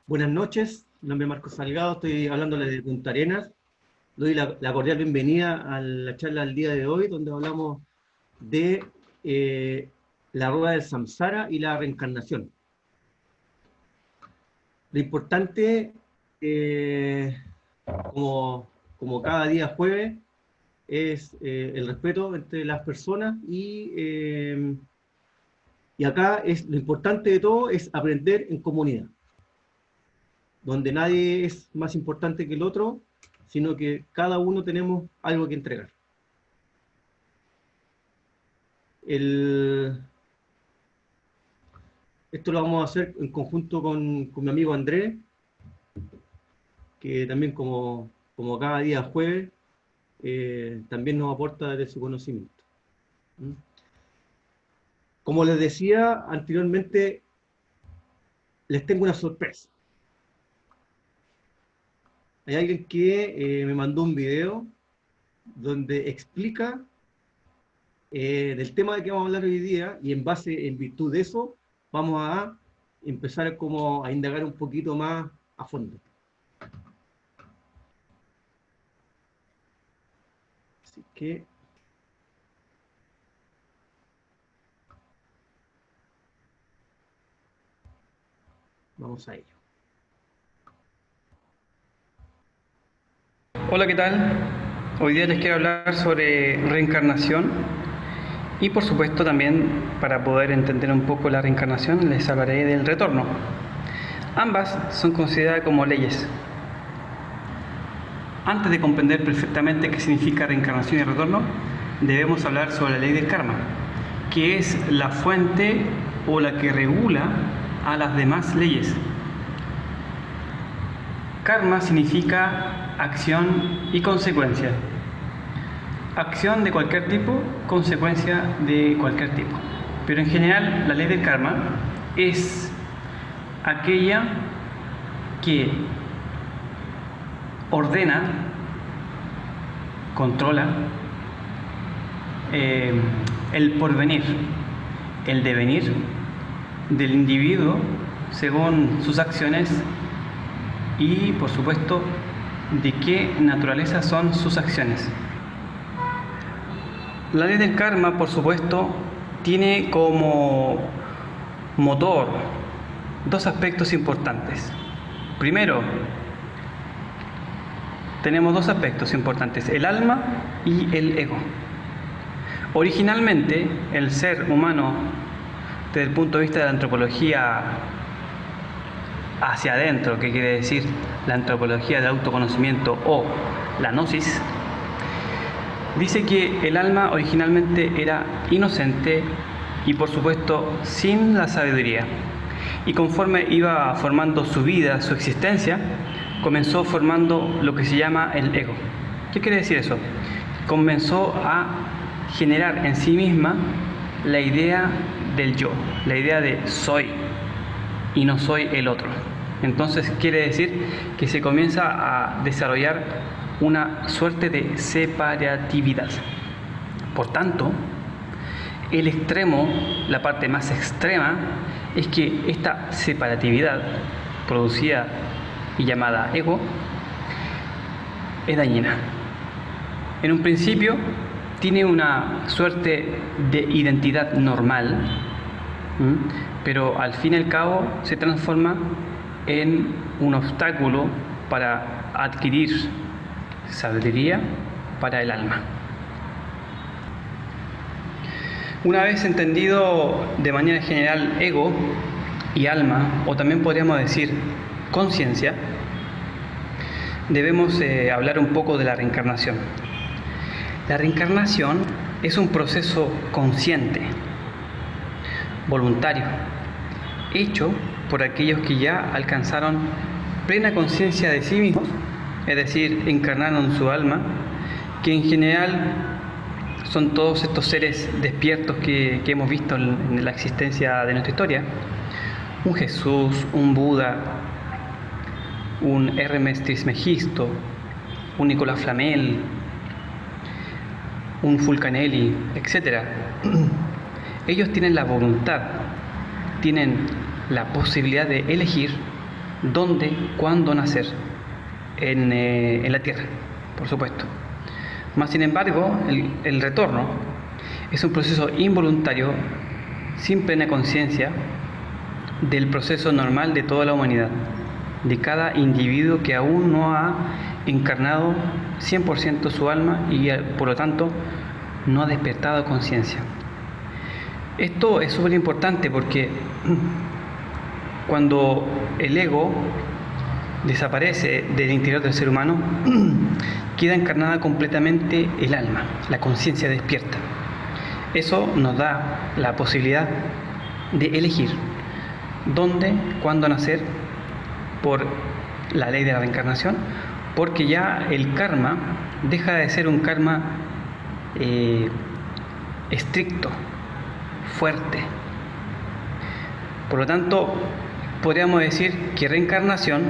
Buenas noches, mi nombre es Marco Salgado, estoy hablándole de Punta Arenas. Doy la cordial bienvenida a la charla del día de hoy, donde hablamos de la rueda del samsara y la reencarnación. Lo importante, como cada día jueves, es el respeto entre las personas y acá lo importante de todo es aprender en comunidad, donde nadie es más importante que el otro, sino que cada uno tenemos algo que entregar. Esto lo vamos a hacer en conjunto con mi amigo Andrés, que también como cada día jueves, también nos aporta de su conocimiento. ¿Mm? Como les decía anteriormente, les tengo una sorpresa. Hay alguien que me mandó un video donde explica del tema de que vamos a hablar hoy día, y en virtud de eso, vamos a empezar a indagar un poquito más a fondo. Así que vamos a ello. Hola, ¿qué tal? Hoy día les quiero hablar sobre reencarnación y por supuesto también para poder entender un poco la reencarnación les hablaré del retorno. Ambas son consideradas como leyes. Antes de comprender perfectamente qué significa reencarnación y retorno, debemos hablar sobre la ley del karma, que es la fuente o la que regula a las demás leyes. Karma significa acción y consecuencia. Acción de cualquier tipo, consecuencia de cualquier tipo. Pero en general, la ley del karma es aquella que ordena, controla el porvenir, el devenir del individuo según sus acciones y, por supuesto, de qué naturaleza son sus acciones. La ley del karma, por supuesto, tiene como motor dos aspectos importantes. Primero, tenemos dos aspectos importantes, el alma y el ego. Originalmente, el ser humano, desde el punto de vista de la antropología hacia adentro, que quiere decir la antropología del autoconocimiento o la gnosis, dice que el alma originalmente era inocente y por supuesto sin la sabiduría, y conforme iba formando su vida, su existencia, comenzó formando lo que se llama el ego. ¿Qué quiere decir eso? Comenzó a generar en sí misma la idea del yo, la idea de soy y no soy el otro. Entonces quiere decir que se comienza a desarrollar una suerte de separatividad. Por tanto, el extremo, la parte más extrema, es que esta separatividad producida y llamada ego es dañina. En un principio tiene una suerte de identidad normal, pero al fin y al cabo se transforma en un obstáculo para adquirir sabiduría para el alma. Una vez entendido de manera general ego y alma, o también podríamos decir conciencia, debemos hablar un poco de la reencarnación. La reencarnación es un proceso consciente, voluntario, hecho por aquellos que ya alcanzaron plena conciencia de sí mismos, es decir, encarnaron su alma, que en general son todos estos seres despiertos que hemos visto en la existencia de nuestra historia: un Jesús, un Buda, un Hermes Trismegisto, un Nicolás Flamel, un Fulcanelli, etc. Ellos tienen la voluntad, tienen la posibilidad de elegir dónde, cuándo nacer en la tierra, por supuesto. Más sin embargo, el retorno es un proceso involuntario, sin plena conciencia del proceso normal de toda la humanidad, de cada individuo que aún no ha encarnado 100% su alma y por lo tanto no ha despertado conciencia. Esto es súper importante porque cuando el ego desaparece del interior del ser humano, queda encarnada completamente el alma, la conciencia despierta. Eso nos da la posibilidad de elegir dónde, cuándo nacer por la ley de la reencarnación, porque ya el karma deja de ser un karma estricto, fuerte. Por lo tanto, podríamos decir que reencarnación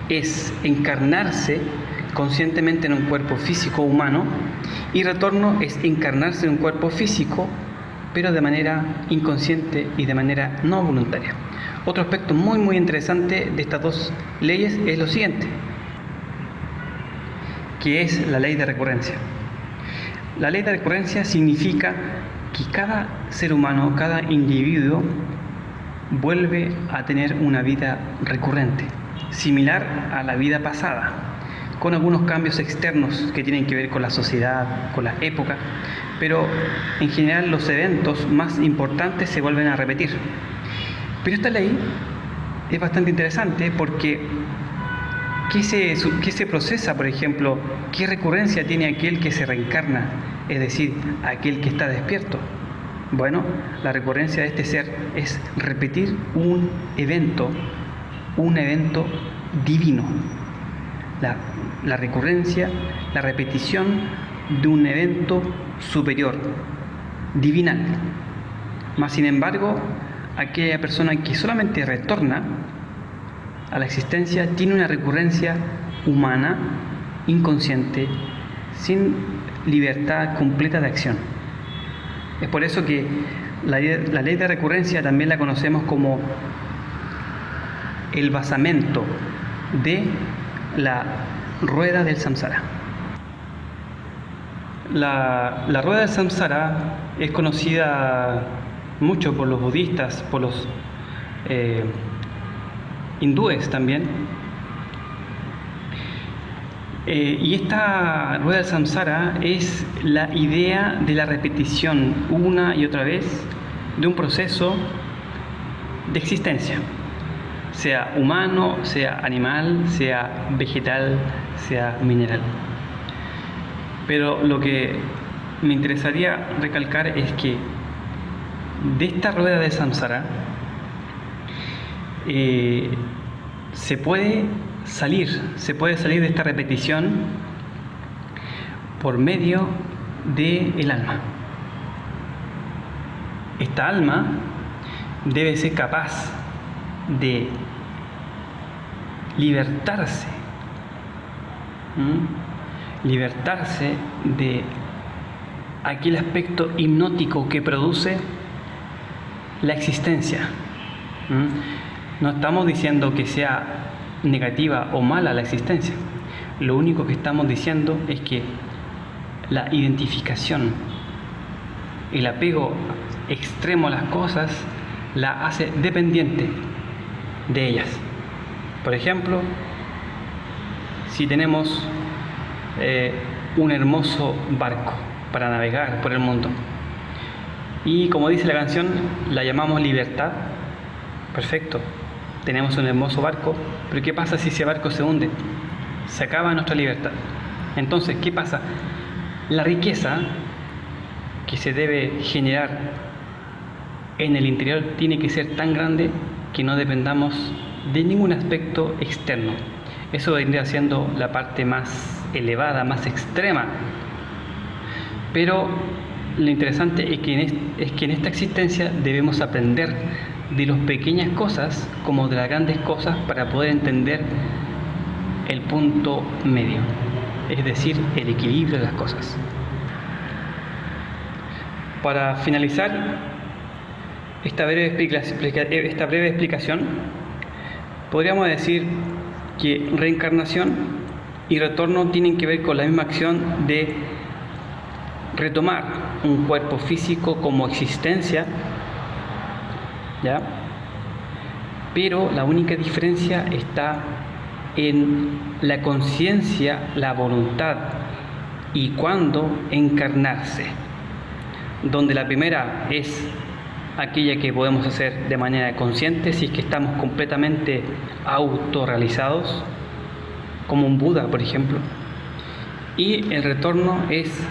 es encarnarse conscientemente en un cuerpo físico humano, y retorno es encarnarse en un cuerpo físico pero de manera inconsciente y de manera no voluntaria. Otro aspecto muy interesante de estas dos leyes es lo siguiente, que es la ley de recurrencia. La ley de recurrencia significa que cada ser humano, cada individuo vuelve a tener una vida recurrente, similar a la vida pasada, con algunos cambios externos que tienen que ver con la sociedad, con la época, pero en general los eventos más importantes se vuelven a repetir. Pero esta ley es bastante interesante porque ¿qué se procesa, por ejemplo? ¿Qué recurrencia tiene aquel que se reencarna? Es decir, aquel que está despierto. Bueno, la recurrencia de este ser es repetir un evento divino. La recurrencia, la repetición de un evento superior, divinal. Mas sin embargo, aquella persona que solamente retorna a la existencia tiene una recurrencia humana, inconsciente, sin libertad completa de acción. Es por eso que la ley de recurrencia también la conocemos como el basamento de la rueda del samsara. La rueda del samsara es conocida mucho por los budistas, por los hindúes también. Y esta rueda del samsara es la idea de la repetición una y otra vez de un proceso de existencia, sea humano, sea animal, sea vegetal, sea mineral. Pero lo que me interesaría recalcar es que de esta rueda de samsara se puede salir de esta repetición por medio del alma. Esta alma debe ser capaz de libertarse de aquel aspecto hipnótico que produce la existencia. No estamos diciendo que sea negativa o mala la existencia. Lo único que estamos diciendo es que la identificación, el apego extremo a las cosas, la hace dependiente de ellas. Por ejemplo, si tenemos un hermoso barco para navegar por el mundo y, como dice la canción, la llamamos libertad, perfecto, tenemos un hermoso barco, pero ¿qué pasa si ese barco se hunde? Se acaba nuestra libertad. Entonces, ¿qué pasa? La riqueza que se debe generar en el interior tiene que ser tan grande que no dependamos de ningún aspecto externo. Eso vendría siendo la parte más elevada, más extrema. Pero lo interesante es que en esta existencia debemos aprender de las pequeñas cosas como de las grandes cosas para poder entender el punto medio, es decir, el equilibrio de las cosas. Para finalizar esta breve explicación, podríamos decir que reencarnación y retorno tienen que ver con la misma acción de retomar un cuerpo físico como existencia, ¿ya? Pero la única diferencia está en la conciencia, la voluntad y cuándo encarnarse, donde la primera es aquella que podemos hacer de manera consciente si es que estamos completamente autorrealizados, como un Buda, por ejemplo, y el retorno es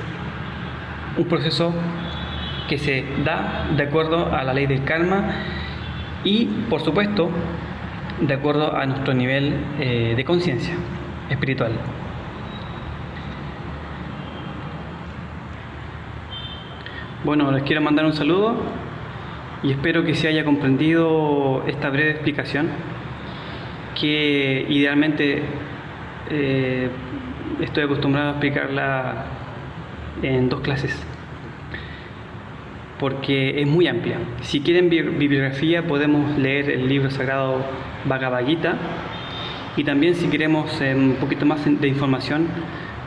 un proceso que se da de acuerdo a la ley del karma y, por supuesto, de acuerdo a nuestro nivel de conciencia espiritual. Bueno, les quiero mandar un saludo y espero que se haya comprendido esta breve explicación, que idealmente estoy acostumbrado a explicarla en 2 clases, porque es muy amplia. Si quieren bibliografía, podemos leer el libro sagrado Bhagavad Gita, y también si queremos un poquito más de información,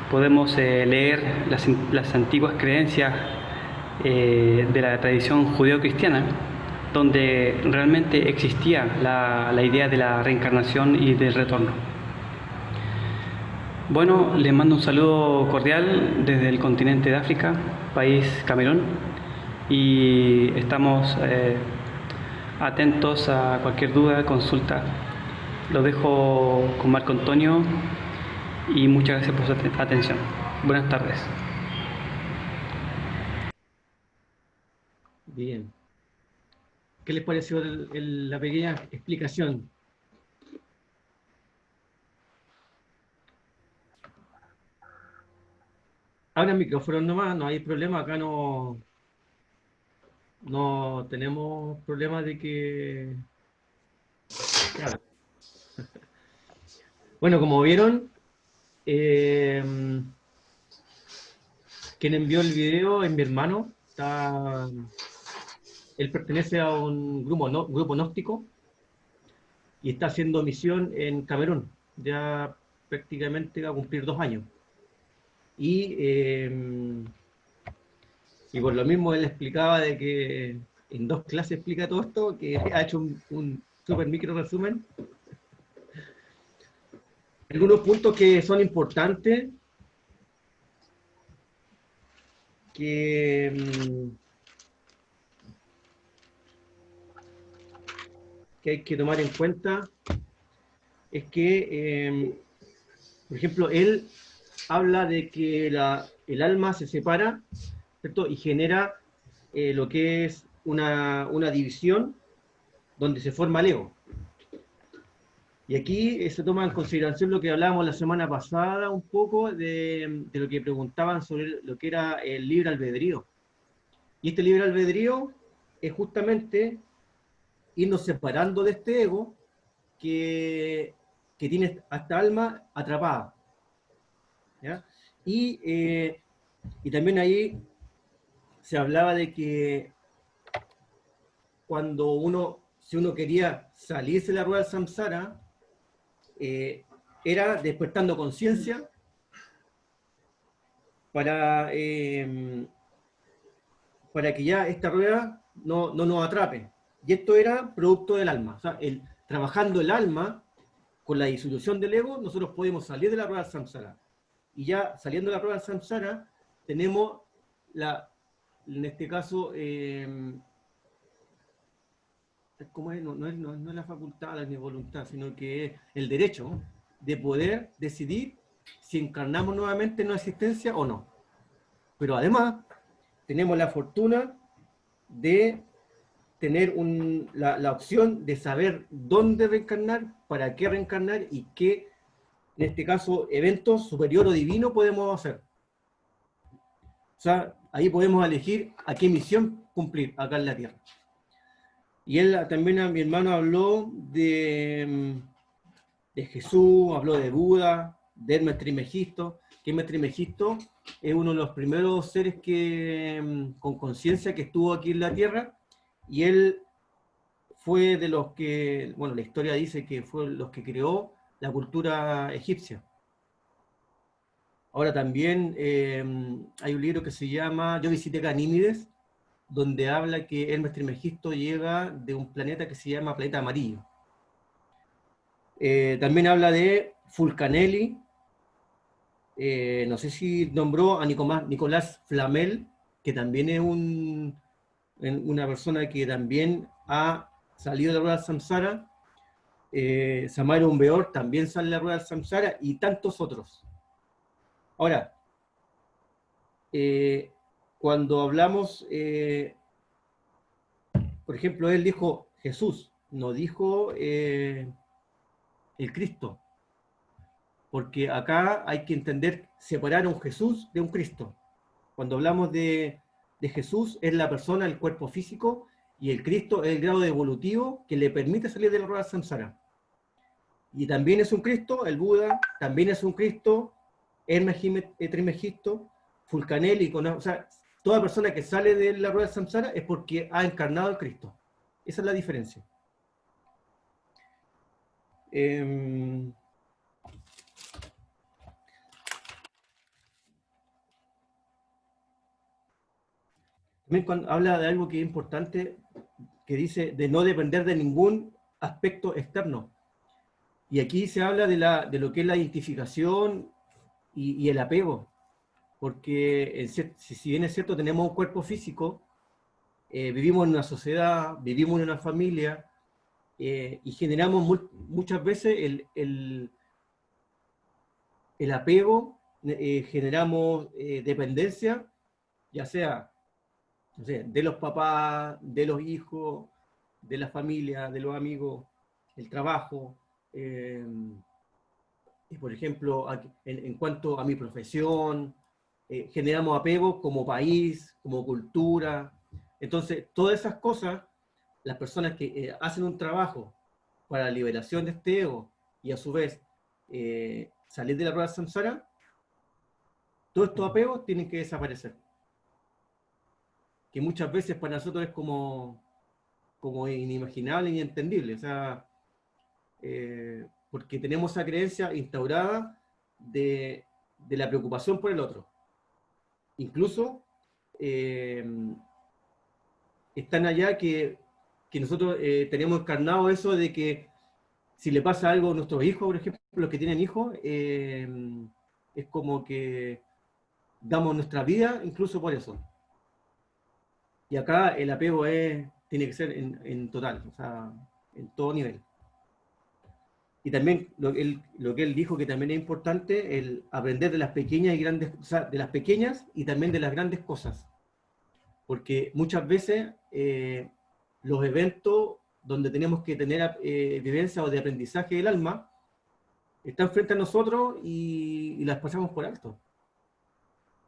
podemos leer las antiguas creencias de la tradición judeo-cristiana, donde realmente existía la idea de la reencarnación y del retorno. Bueno, les mando un saludo cordial desde el continente de África, país Camerún, y estamos atentos a cualquier duda, consulta. Lo dejo con Marco Antonio y muchas gracias por su atención. Buenas tardes. Bien. ¿Qué les pareció la pequeña explicación? Abra el micrófono nomás, no hay problema, acá no tenemos problema de que... Claro. Bueno, como vieron, quien envió el video es mi hermano. Él pertenece a un grupo gnóstico y está haciendo misión en Camerún. Ya prácticamente va a cumplir 2 años. Y por lo mismo él explicaba de que en 2 clases explica todo esto, que ha hecho un súper micro resumen. Algunos puntos que son importantes, que hay que tomar en cuenta, es que, por ejemplo, él habla de que el alma se separa, ¿cierto? Y genera lo que es una división donde se forma el ego. Y aquí se toma en consideración lo que hablábamos la semana pasada, un poco de lo que preguntaban sobre lo que era el libre albedrío. Y este libre albedrío es justamente irnos separando de este ego que tiene a esta alma atrapada, ¿ya? Y también ahí se hablaba de que cuando si uno quería salirse de la rueda del samsara, era despertando conciencia para que ya esta rueda no nos atrape. Y esto era producto del alma. O sea, trabajando el alma con la disolución del ego, nosotros podemos salir de la rueda del samsara. Y ya saliendo de la rueda del samsara, tenemos en este caso, ¿cómo es? No es la facultad ni voluntad, sino que es el derecho de poder decidir si encarnamos nuevamente en una existencia o no. Pero además, tenemos la fortuna de tener la opción de saber dónde reencarnar, para qué reencarnar y qué, en este caso, evento superior o divino podemos hacer. O sea, ahí podemos elegir a qué misión cumplir acá en la Tierra. Y él también, mi hermano, habló de Jesús, habló de Buda, de Hermes Trismegisto, que Hermes Trismegisto es uno de los primeros seres con conciencia que estuvo aquí en la Tierra, y él fue de los que, bueno, la historia dice que fue los que creó la cultura egipcia. Ahora también hay un libro que se llama Yo visité Ganímedes, donde habla que Hermes Trismegisto llega de un planeta que se llama Planeta Amarillo. También habla de Fulcanelli, no sé si nombró a Nicolás Flamel, que también es una persona que también ha salido de la rueda del Samsara. Samael Beor también sale de la rueda del Samsara, y tantos otros. Ahora, cuando hablamos, por ejemplo, él dijo Jesús, no dijo el Cristo, porque acá hay que entender, separar a un Jesús de un Cristo. Cuando hablamos de Jesús, es la persona, el cuerpo físico, y el Cristo es el grado evolutivo que le permite salir de la rueda samsara. Y también es un Cristo, el Buda, también es un Cristo, Hermes Trismegisto, Fulcanelli, o sea, toda persona que sale de la rueda samsara es porque ha encarnado al Cristo. Esa es la diferencia. También cuando habla de algo que es importante, que dice de no depender de ningún aspecto externo. Y aquí se habla de lo que es la identificación y el apego, porque si bien es cierto, tenemos un cuerpo físico, vivimos en una sociedad, vivimos en una familia, y generamos muchas veces el apego, generamos dependencia, ya sea, no sé, de los papás, de los hijos, de la familia, de los amigos, el trabajo. Y por ejemplo, en cuanto a mi profesión, generamos apego como país, como cultura. Entonces, todas esas cosas, las personas que hacen un trabajo para la liberación de este ego y a su vez salir de la rueda samsara, todos estos apegos tienen que desaparecer. Que muchas veces para nosotros es como inimaginable, inentendible. O sea, porque tenemos esa creencia instaurada de la preocupación por el otro. Incluso están allá que nosotros tenemos encarnado eso de que si le pasa algo a nuestros hijos, por ejemplo, los que tienen hijos, es como que damos nuestra vida incluso por eso. Y acá el apego tiene que ser en total, o sea, en todo nivel. Y también lo que él dijo que también es importante, el aprender de las pequeñas y grandes, o sea, de las pequeñas y también de las grandes cosas. Porque muchas veces los eventos donde tenemos que tener vivencia o de aprendizaje del alma están frente a nosotros y las pasamos por alto.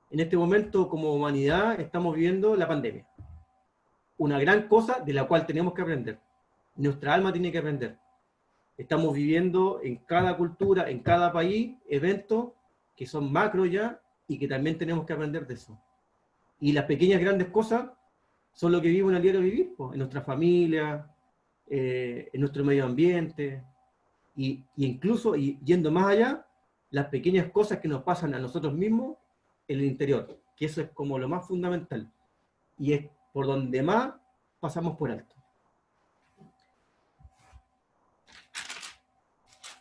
En este momento, como humanidad, estamos viviendo la pandemia. Una gran cosa de la cual tenemos que aprender. Nuestra alma tiene que aprender. Estamos viviendo en cada cultura, en cada país, eventos que son macro ya y que también tenemos que aprender de eso. Y las pequeñas grandes cosas son lo que vivimos en el diario vivir, pues, en nuestra familia, en nuestro medio ambiente, y incluso, y yendo más allá, las pequeñas cosas que nos pasan a nosotros mismos en el interior, que eso es como lo más fundamental, y es por donde más pasamos por alto.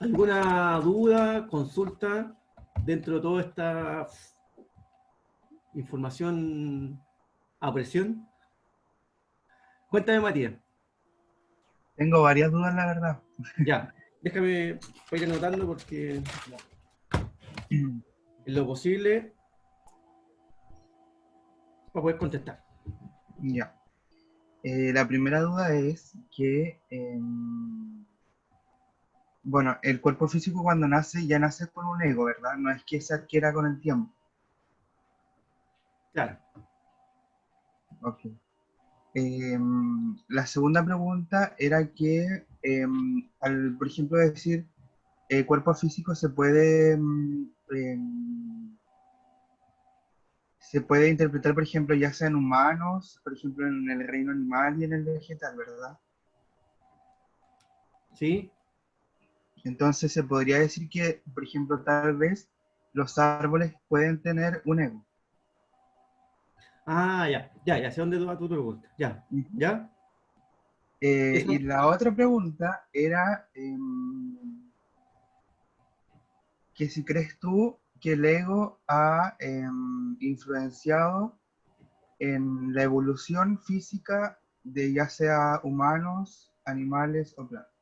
¿Alguna duda, consulta dentro de toda esta información a presión? Cuéntame, Matías. Tengo varias dudas, la verdad. Ya, déjame ir anotando porque en lo posible para poder contestar. Ya. La primera duda es que, bueno, el cuerpo físico cuando nace ya nace con un ego, ¿verdad? No es que se adquiera con el tiempo. Claro. Ok. La segunda pregunta era que, por ejemplo, decir, el cuerpo físico se puede interpretar, por ejemplo, ya sea en humanos, por ejemplo, en el reino animal y en el vegetal, ¿verdad? ¿Sí? Entonces se podría decir que, por ejemplo, tal vez los árboles pueden tener un ego. Ah, ya, ya, ya sé dónde va tu pregunta. Ya, Ujú. ya, Y eso, la otra pregunta era que si crees tú que el ego ha influenciado en la evolución física de ya sea humanos, animales o plantas.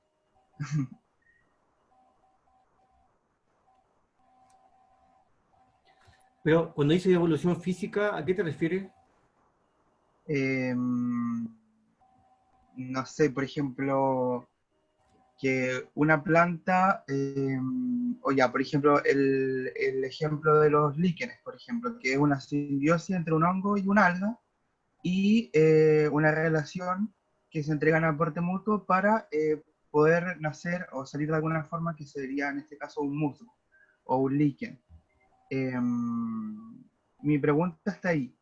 pero cuando dices evolución física, ¿a qué te refieres? Em, no sé, por ejemplo, que una planta, o ya, por ejemplo, el ejemplo de los líquenes, por ejemplo, que es una simbiosis entre un hongo y un alga, y una relación que se entregan a aporte mutuo para poder nacer o salir de alguna forma que sería en este caso un musgo o un líquen. Mi pregunta está ahí.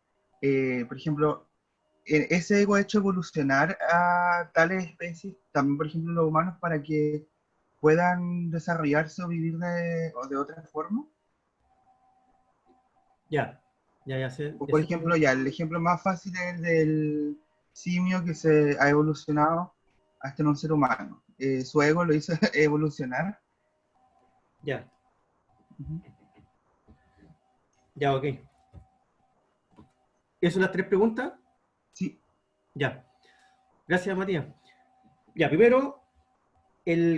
Por ejemplo, ¿ese ego ha hecho evolucionar a tales especies, también por ejemplo los humanos, para que puedan desarrollarse o vivir o de otra forma? Ya, ya sé, O ya por sé ejemplo, cómo. ya, el ejemplo más fácil es el del simio que se ha evolucionado hasta en un ser humano. Su ego lo hizo evolucionar. Ya, Ujú. ya, ok. ¿Esas son las tres preguntas? Sí. Ya. Gracias, Matías. Ya, primero,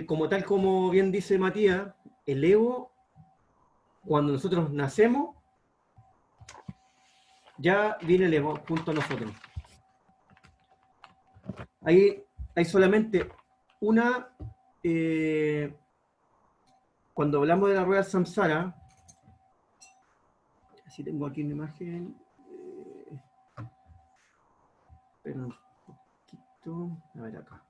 como tal como bien dice Matías, el ego, cuando nosotros nacemos, ya viene el ego junto a nosotros. Hay solamente una, eh, cuando hablamos de la rueda del samsara, si tengo aquí una imagen, espera un poquito, a ver acá.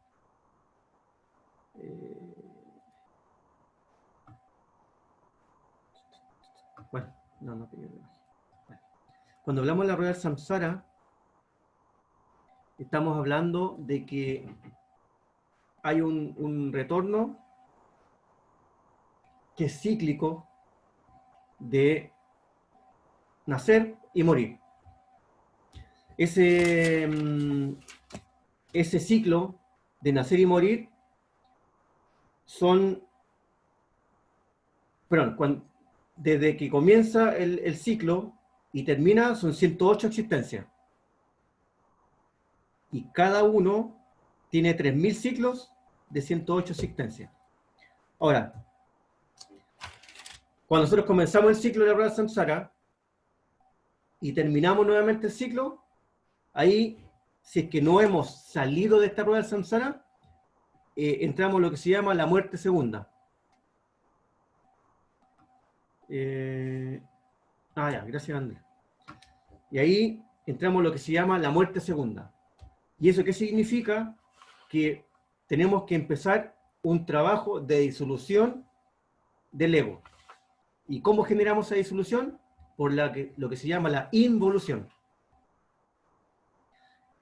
Bueno, no pegué la imagen. Bueno. Cuando hablamos de la rueda del samsara, estamos hablando de que hay un retorno que es cíclico de nacer y morir. Ese, ese ciclo de nacer y morir son, perdón, desde que comienza el ciclo y termina son 108 existencias. Y cada uno tiene 3000 ciclos de 108 existencias. Ahora, cuando nosotros comenzamos el ciclo de la rueda samsara y terminamos nuevamente el ciclo, ahí, si es que no hemos salido de esta rueda del samsara, entramos en lo que se llama la muerte segunda. Ya, gracias Andrés. Y ahí entramos en lo que se llama la muerte segunda. ¿Y eso qué significa? Que tenemos que empezar un trabajo de disolución del ego. ¿Y cómo generamos esa disolución? Por lo que se llama la involución.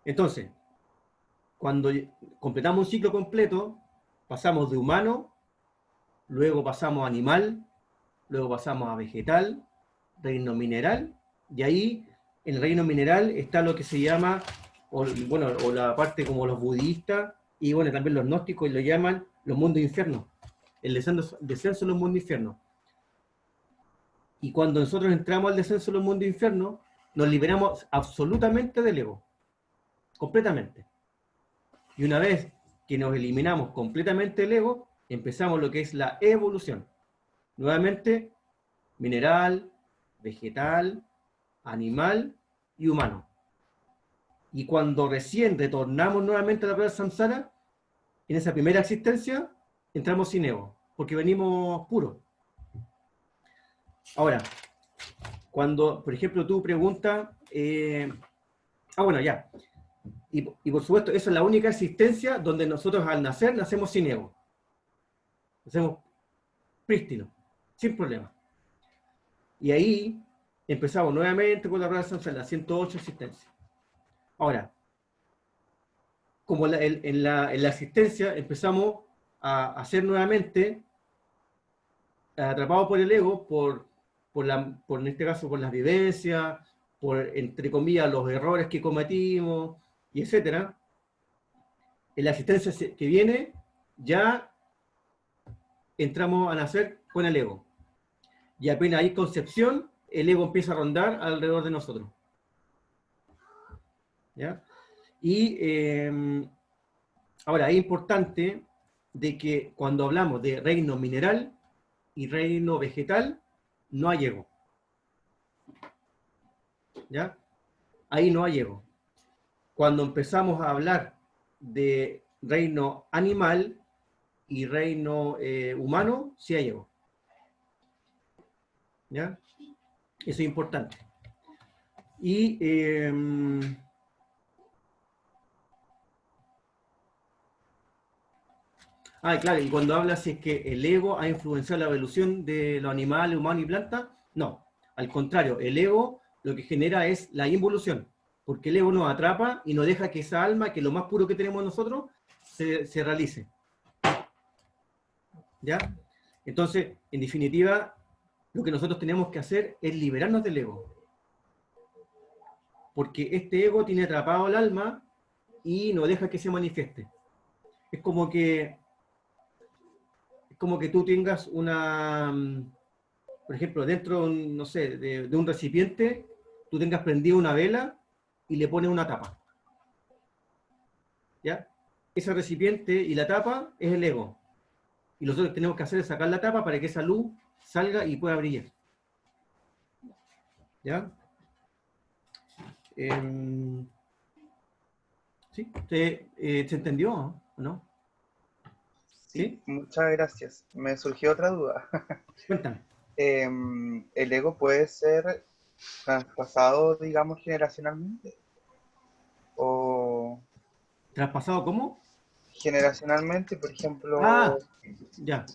Entonces, cuando completamos un ciclo completo, pasamos de humano, luego pasamos a animal, luego pasamos a vegetal, reino mineral, y ahí en el reino mineral está lo que se llama, o la parte como los budistas, y bueno, también los gnósticos lo llaman los mundos infiernos, el descenso de los mundos infiernos. Y cuando nosotros entramos al descenso de los mundos infiernos, nos liberamos absolutamente del ego, completamente. Y una vez que nos eliminamos completamente el ego, empezamos lo que es la evolución. Nuevamente, mineral, vegetal, animal y humano. Y cuando recién retornamos nuevamente a la rueda samsara, en esa primera existencia, entramos sin ego, porque venimos puros. Ahora, cuando, por ejemplo, tú preguntas, bueno, ya, y por supuesto, esa es la única existencia donde nosotros al nacer, nacemos sin ego. Nacemos prístinos, sin problema. Y ahí empezamos nuevamente con la rueda samsara, las 108 existencias. Ahora, como en la existencia empezamos a ser nuevamente atrapados por el ego, por en este caso por las vivencias, por, entre comillas, los errores que cometimos, y etcétera. En la existencia que viene, ya entramos a nacer con el ego. Y apenas hay concepción, el ego empieza a rondar alrededor de nosotros. ¿Ya? Y ahora, es importante de que cuando hablamos de reino mineral y reino vegetal, no hay ego. ¿Ya? Ahí no hay ego. Cuando empezamos a hablar de reino animal y reino humano, sí hay ego. ¿Ya? Eso es importante. Y claro, y cuando hablas si es que el ego ha influenciado la evolución de los animales, humanos y plantas, no. Al contrario, el ego lo que genera es la involución, porque el ego nos atrapa y nos deja que esa alma, que es lo más puro que tenemos nosotros, se realice. ¿Ya? Entonces, en definitiva, lo que nosotros tenemos que hacer es liberarnos del ego. Porque este ego tiene atrapado el alma y no deja que se manifieste. Es como que tú tengas una, por ejemplo, dentro, no sé, de un recipiente, tú tengas prendido una vela y le pones una tapa. ¿Ya? Ese recipiente y la tapa es el ego. Y nosotros tenemos que hacer es sacar la tapa para que esa luz salga y pueda brillar. ¿Ya? ¿Sí? ¿Se entendió o no? Sí, muchas gracias. Me surgió otra duda. Cuéntame. ¿El ego puede ser traspasado, digamos, generacionalmente? ¿O ¿Traspasado cómo? generacionalmente, por ejemplo, ya.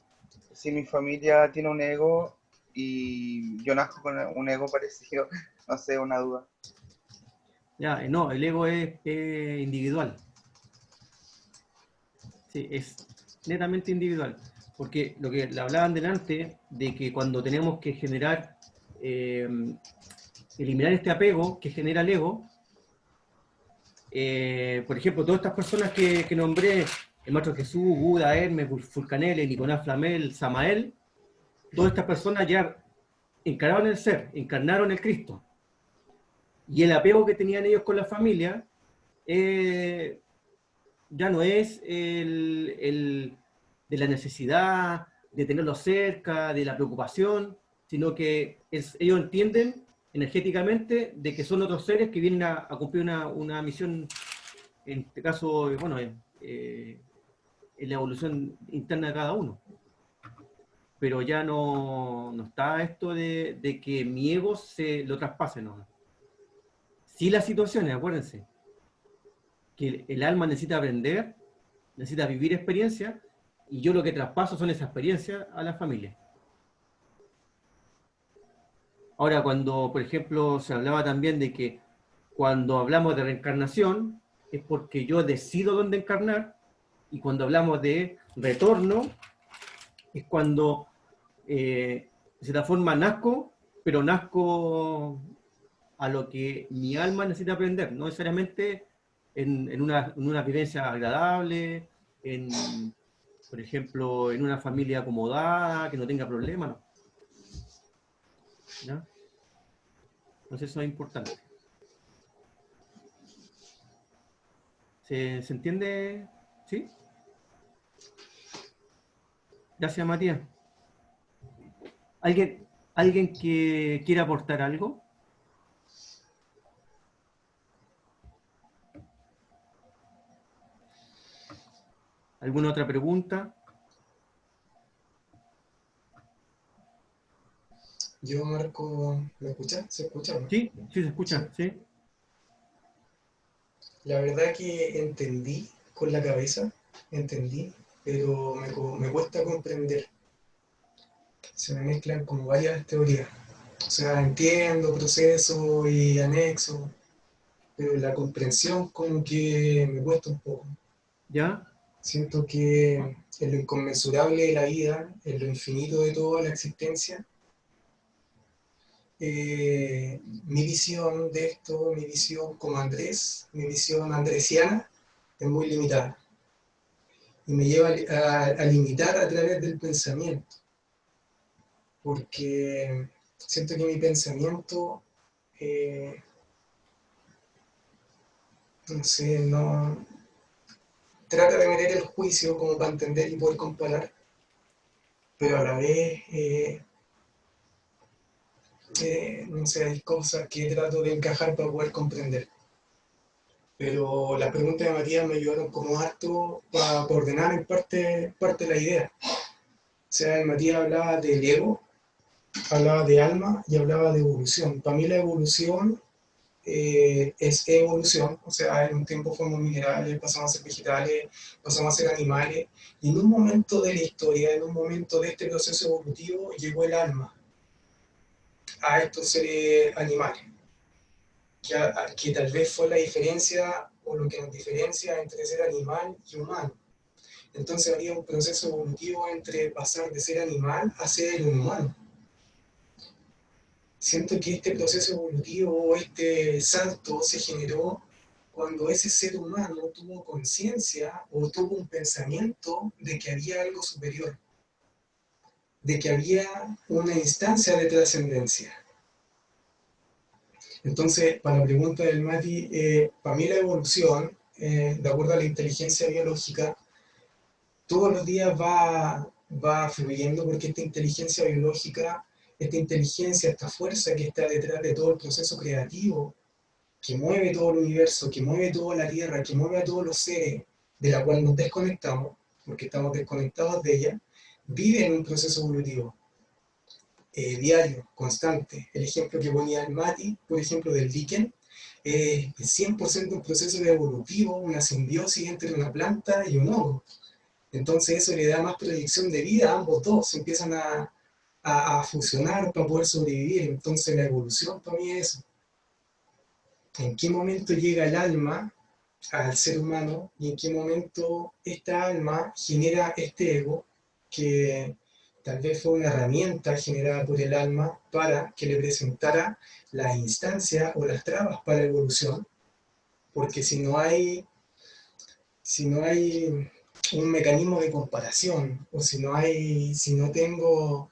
si mi familia tiene un ego y yo nazco con un ego parecido, no sé, una duda. Ya, no, el ego es individual. Sí, es netamente individual. Porque lo que le hablaban delante, de que cuando tenemos que generar, eliminar este apego que genera el ego, por ejemplo, todas estas personas que nombré, el Maestro Jesús, Buda, Hermes, Fulcanelli, Nicolás Flamel, Samael, todas estas personas ya encarnaron el ser, encarnaron el Cristo. Y el apego que tenían ellos con la familia ya no es el de la necesidad de tenerlos cerca, de la preocupación, sino que ellos entienden energéticamente de que son otros seres que vienen a cumplir una misión, en este caso, bueno, en la evolución interna de cada uno. Pero ya no está esto de que mi ego se lo traspase, ¿no? Sí, las situaciones, acuérdense, que el alma necesita aprender, necesita vivir experiencias, y yo lo que traspaso son esas experiencias a la familia. Ahora, cuando, por ejemplo, se hablaba también de que cuando hablamos de reencarnación, es porque yo decido dónde encarnar, y cuando hablamos de retorno, es cuando de cierta forma nazco, pero nazco a lo que mi alma necesita aprender, no necesariamente en una vivencia agradable, por ejemplo, en una familia acomodada, que no tenga problemas, no. ¿Ya? Entonces eso es importante. ¿Se entiende? ¿Sí? Gracias, Matías. ¿Alguien que quiera aportar algo? ¿Alguna otra pregunta? Yo, Marco, ¿me escucha? ¿Se escucha o no? Sí, sí se escucha, sí. La verdad que entendí con la cabeza, entendí, pero me cuesta comprender. Se me mezclan como varias teorías. O sea, entiendo proceso y anexo, pero la comprensión como que me cuesta un poco. ¿Ya? Siento que en lo inconmensurable de la vida, en lo infinito de toda la existencia, mi visión de esto, mi visión como Andrés, mi visión andresiana, es muy limitada. Y me lleva a limitar a través del pensamiento, porque siento que mi pensamiento, no sé, no trata de meter el juicio como para entender y poder comparar, pero a la vez, no sé, hay cosas que trato de encajar para poder comprender. Pero las preguntas de Matías me ayudaron como harto para ordenar en parte la idea. O sea, Matías hablaba del ego, hablaba de alma y hablaba de evolución. Para mí la evolución es evolución, o sea, en un tiempo fuimos minerales, pasamos a ser vegetales, pasamos a ser animales, y en un momento de la historia, en un momento de este proceso evolutivo, llegó el alma a estos seres animales, que tal vez fue la diferencia o lo que nos diferencia entre ser animal y humano. Entonces había un proceso evolutivo entre pasar de ser animal a ser un humano. Siento que este proceso evolutivo, este salto se generó cuando ese ser humano tuvo conciencia o tuvo un pensamiento de que había algo superior, de que había una instancia de trascendencia. Entonces, para la pregunta del Mati, para mí la evolución, de acuerdo a la inteligencia biológica, todos los días va fluyendo porque esta inteligencia biológica, esta inteligencia, esta fuerza que está detrás de todo el proceso creativo, que mueve todo el universo, que mueve toda la Tierra, que mueve a todos los seres, de la cual nos desconectamos, porque estamos desconectados de ella, vive en un proceso evolutivo, diario, constante. El ejemplo que ponía el Mati, por ejemplo, del líquen, es 100% un proceso evolutivo, una simbiosis entre una planta y un hongo. Entonces eso le da más proyección de vida a ambos dos, se empiezan a fusionar para poder sobrevivir. Entonces la evolución para mí es eso. ¿En qué momento llega el alma al ser humano y en qué momento esta alma genera este ego que tal vez fue una herramienta generada por el alma para que le presentara las instancias o las trabas para la evolución? Porque si no hay un mecanismo de comparación, o si no tengo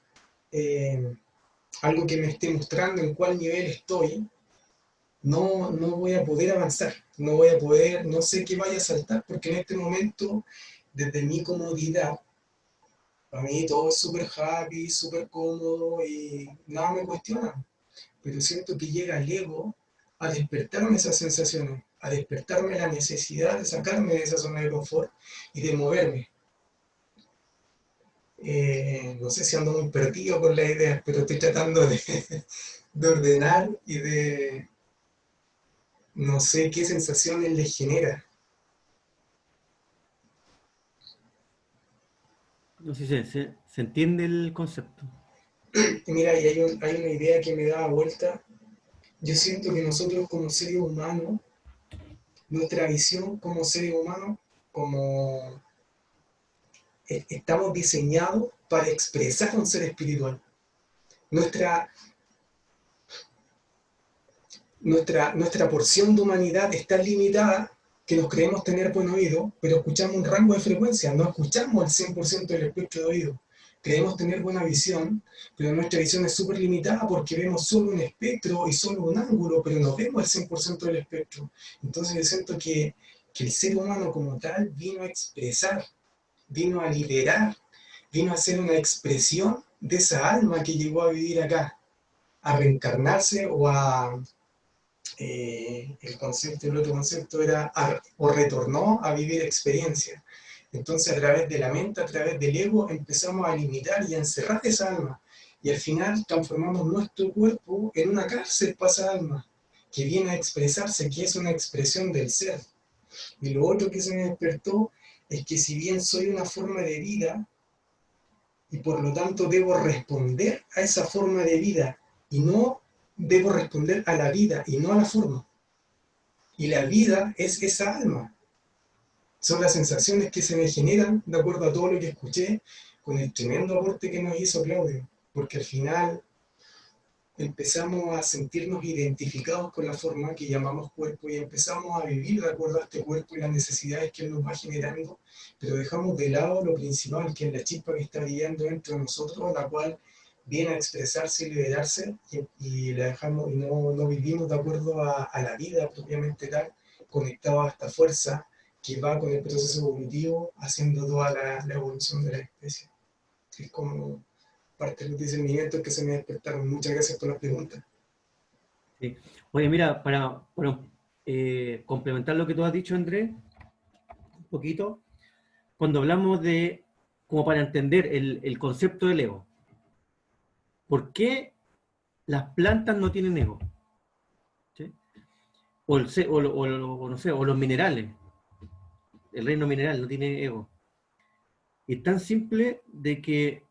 algo que me esté mostrando en cuál nivel estoy, no voy a poder avanzar, no sé qué vaya a saltar, porque en este momento, desde mi comodidad, para mí todo es súper happy, súper cómodo y nada me cuestiona, pero siento que llega el ego a despertarme esas sensaciones, a despertarme la necesidad de sacarme de esa zona de confort y de moverme. No sé si ando muy perdido con la idea, pero estoy tratando de ordenar y de, no sé qué sensaciones les genera. No sé si se entiende el concepto. Y mira, y hay una idea que me da vuelta. Yo siento que nosotros como seres humanos, nuestra visión como seres humanos, como estamos diseñados para expresar un ser espiritual. Nuestra, nuestra porción de humanidad es tan limitada que nos creemos tener buen oído, pero escuchamos un rango de frecuencia, no escuchamos el 100% del espectro de oído. Creemos tener buena visión, pero nuestra visión es súper limitada porque vemos solo un espectro y solo un ángulo, pero no vemos el 100% del espectro. Entonces yo siento que el ser humano como tal vino a expresar, vino a liberar, vino a ser una expresión de esa alma que llegó a vivir acá, a reencarnarse o a... el otro concepto era o retornó a vivir experiencia. Entonces a través de la mente, a través del ego, empezamos a limitar y a encerrar esa alma. Y al final transformamos nuestro cuerpo en una cárcel para esa alma, que viene a expresarse, que es una expresión del ser. Y lo otro que se me despertó es que si bien soy una forma de vida, y por lo tanto debo responder a esa forma de vida, y no debo responder a la vida y no a la forma. Y la vida es esa alma. Son las sensaciones que se me generan de acuerdo a todo lo que escuché, con el tremendo aporte que nos hizo Claudio, porque al final empezamos a sentirnos identificados con la forma que llamamos cuerpo y empezamos a vivir de acuerdo a este cuerpo y las necesidades que él nos va generando, pero dejamos de lado lo principal, que es la chispa que está brillando dentro de nosotros, la cual viene a expresarse y liberarse, y la dejamos y no vivimos de acuerdo a la vida propiamente tal, conectado a esta fuerza que va con el proceso evolutivo, haciendo toda la evolución de la especie. Es como parte de los discernimientos que se me despertaron. Muchas gracias por las preguntas. Sí. Oye, mira, para complementar lo que tú has dicho, Andrés, un poquito, cuando hablamos de, como para entender el concepto del ego, ¿por qué las plantas no tienen ego? ¿Sí? O no sé, o los minerales, el reino mineral no tiene ego. Y es tan simple de que,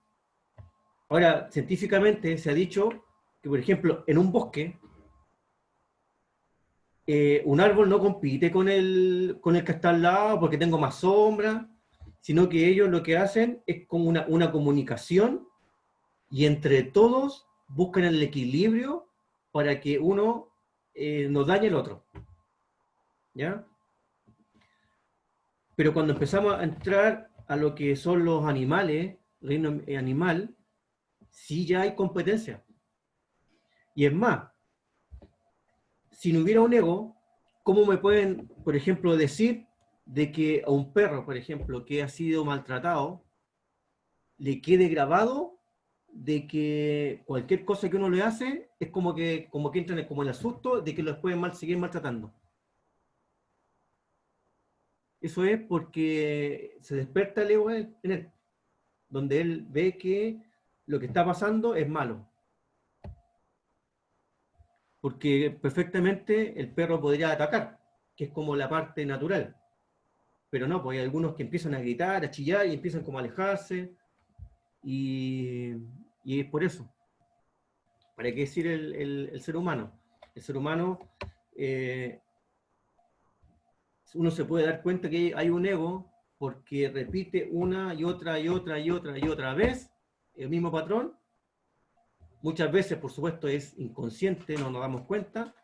ahora, científicamente se ha dicho que, por ejemplo, en un bosque, un árbol no compite con el que está al lado porque tengo más sombra, sino que ellos lo que hacen es como una comunicación y entre todos buscan el equilibrio para que uno no dañe al otro. ¿Ya? Pero cuando empezamos a entrar a lo que son los animales, reino animal, sí ya hay competencia. Y es más, si no hubiera un ego, ¿cómo me pueden, por ejemplo, decir de que a un perro, por ejemplo, que ha sido maltratado, le quede grabado de que cualquier cosa que uno le hace es como que entra como el asusto de que los pueden seguir maltratando? Eso es porque se despierta el ego en él, donde él ve que lo que está pasando es malo. Porque perfectamente el perro podría atacar, que es como la parte natural. Pero no, pues hay algunos que empiezan a gritar, a chillar y empiezan como a alejarse. Y es por eso. ¿Para qué decir el ser humano? El ser humano, uno se puede dar cuenta que hay un ego porque repite una y otra y otra y otra y otra vez el mismo patrón. Muchas veces, por supuesto, es inconsciente, no nos damos cuenta,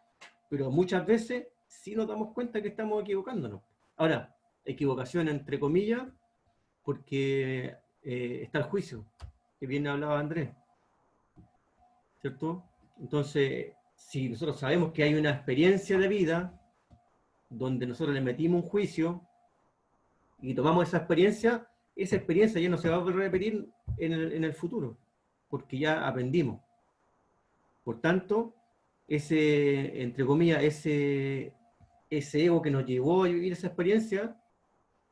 pero muchas veces sí nos damos cuenta que estamos equivocándonos. Ahora, equivocación entre comillas, porque está el juicio, que bien hablaba Andrés, ¿cierto? Entonces, si nosotros sabemos que hay una experiencia de vida donde nosotros le metimos un juicio y tomamos esa experiencia ya no se va a volver a repetir en el futuro, porque ya aprendimos. Por tanto, entre comillas, ese ego que nos llevó a vivir esa experiencia,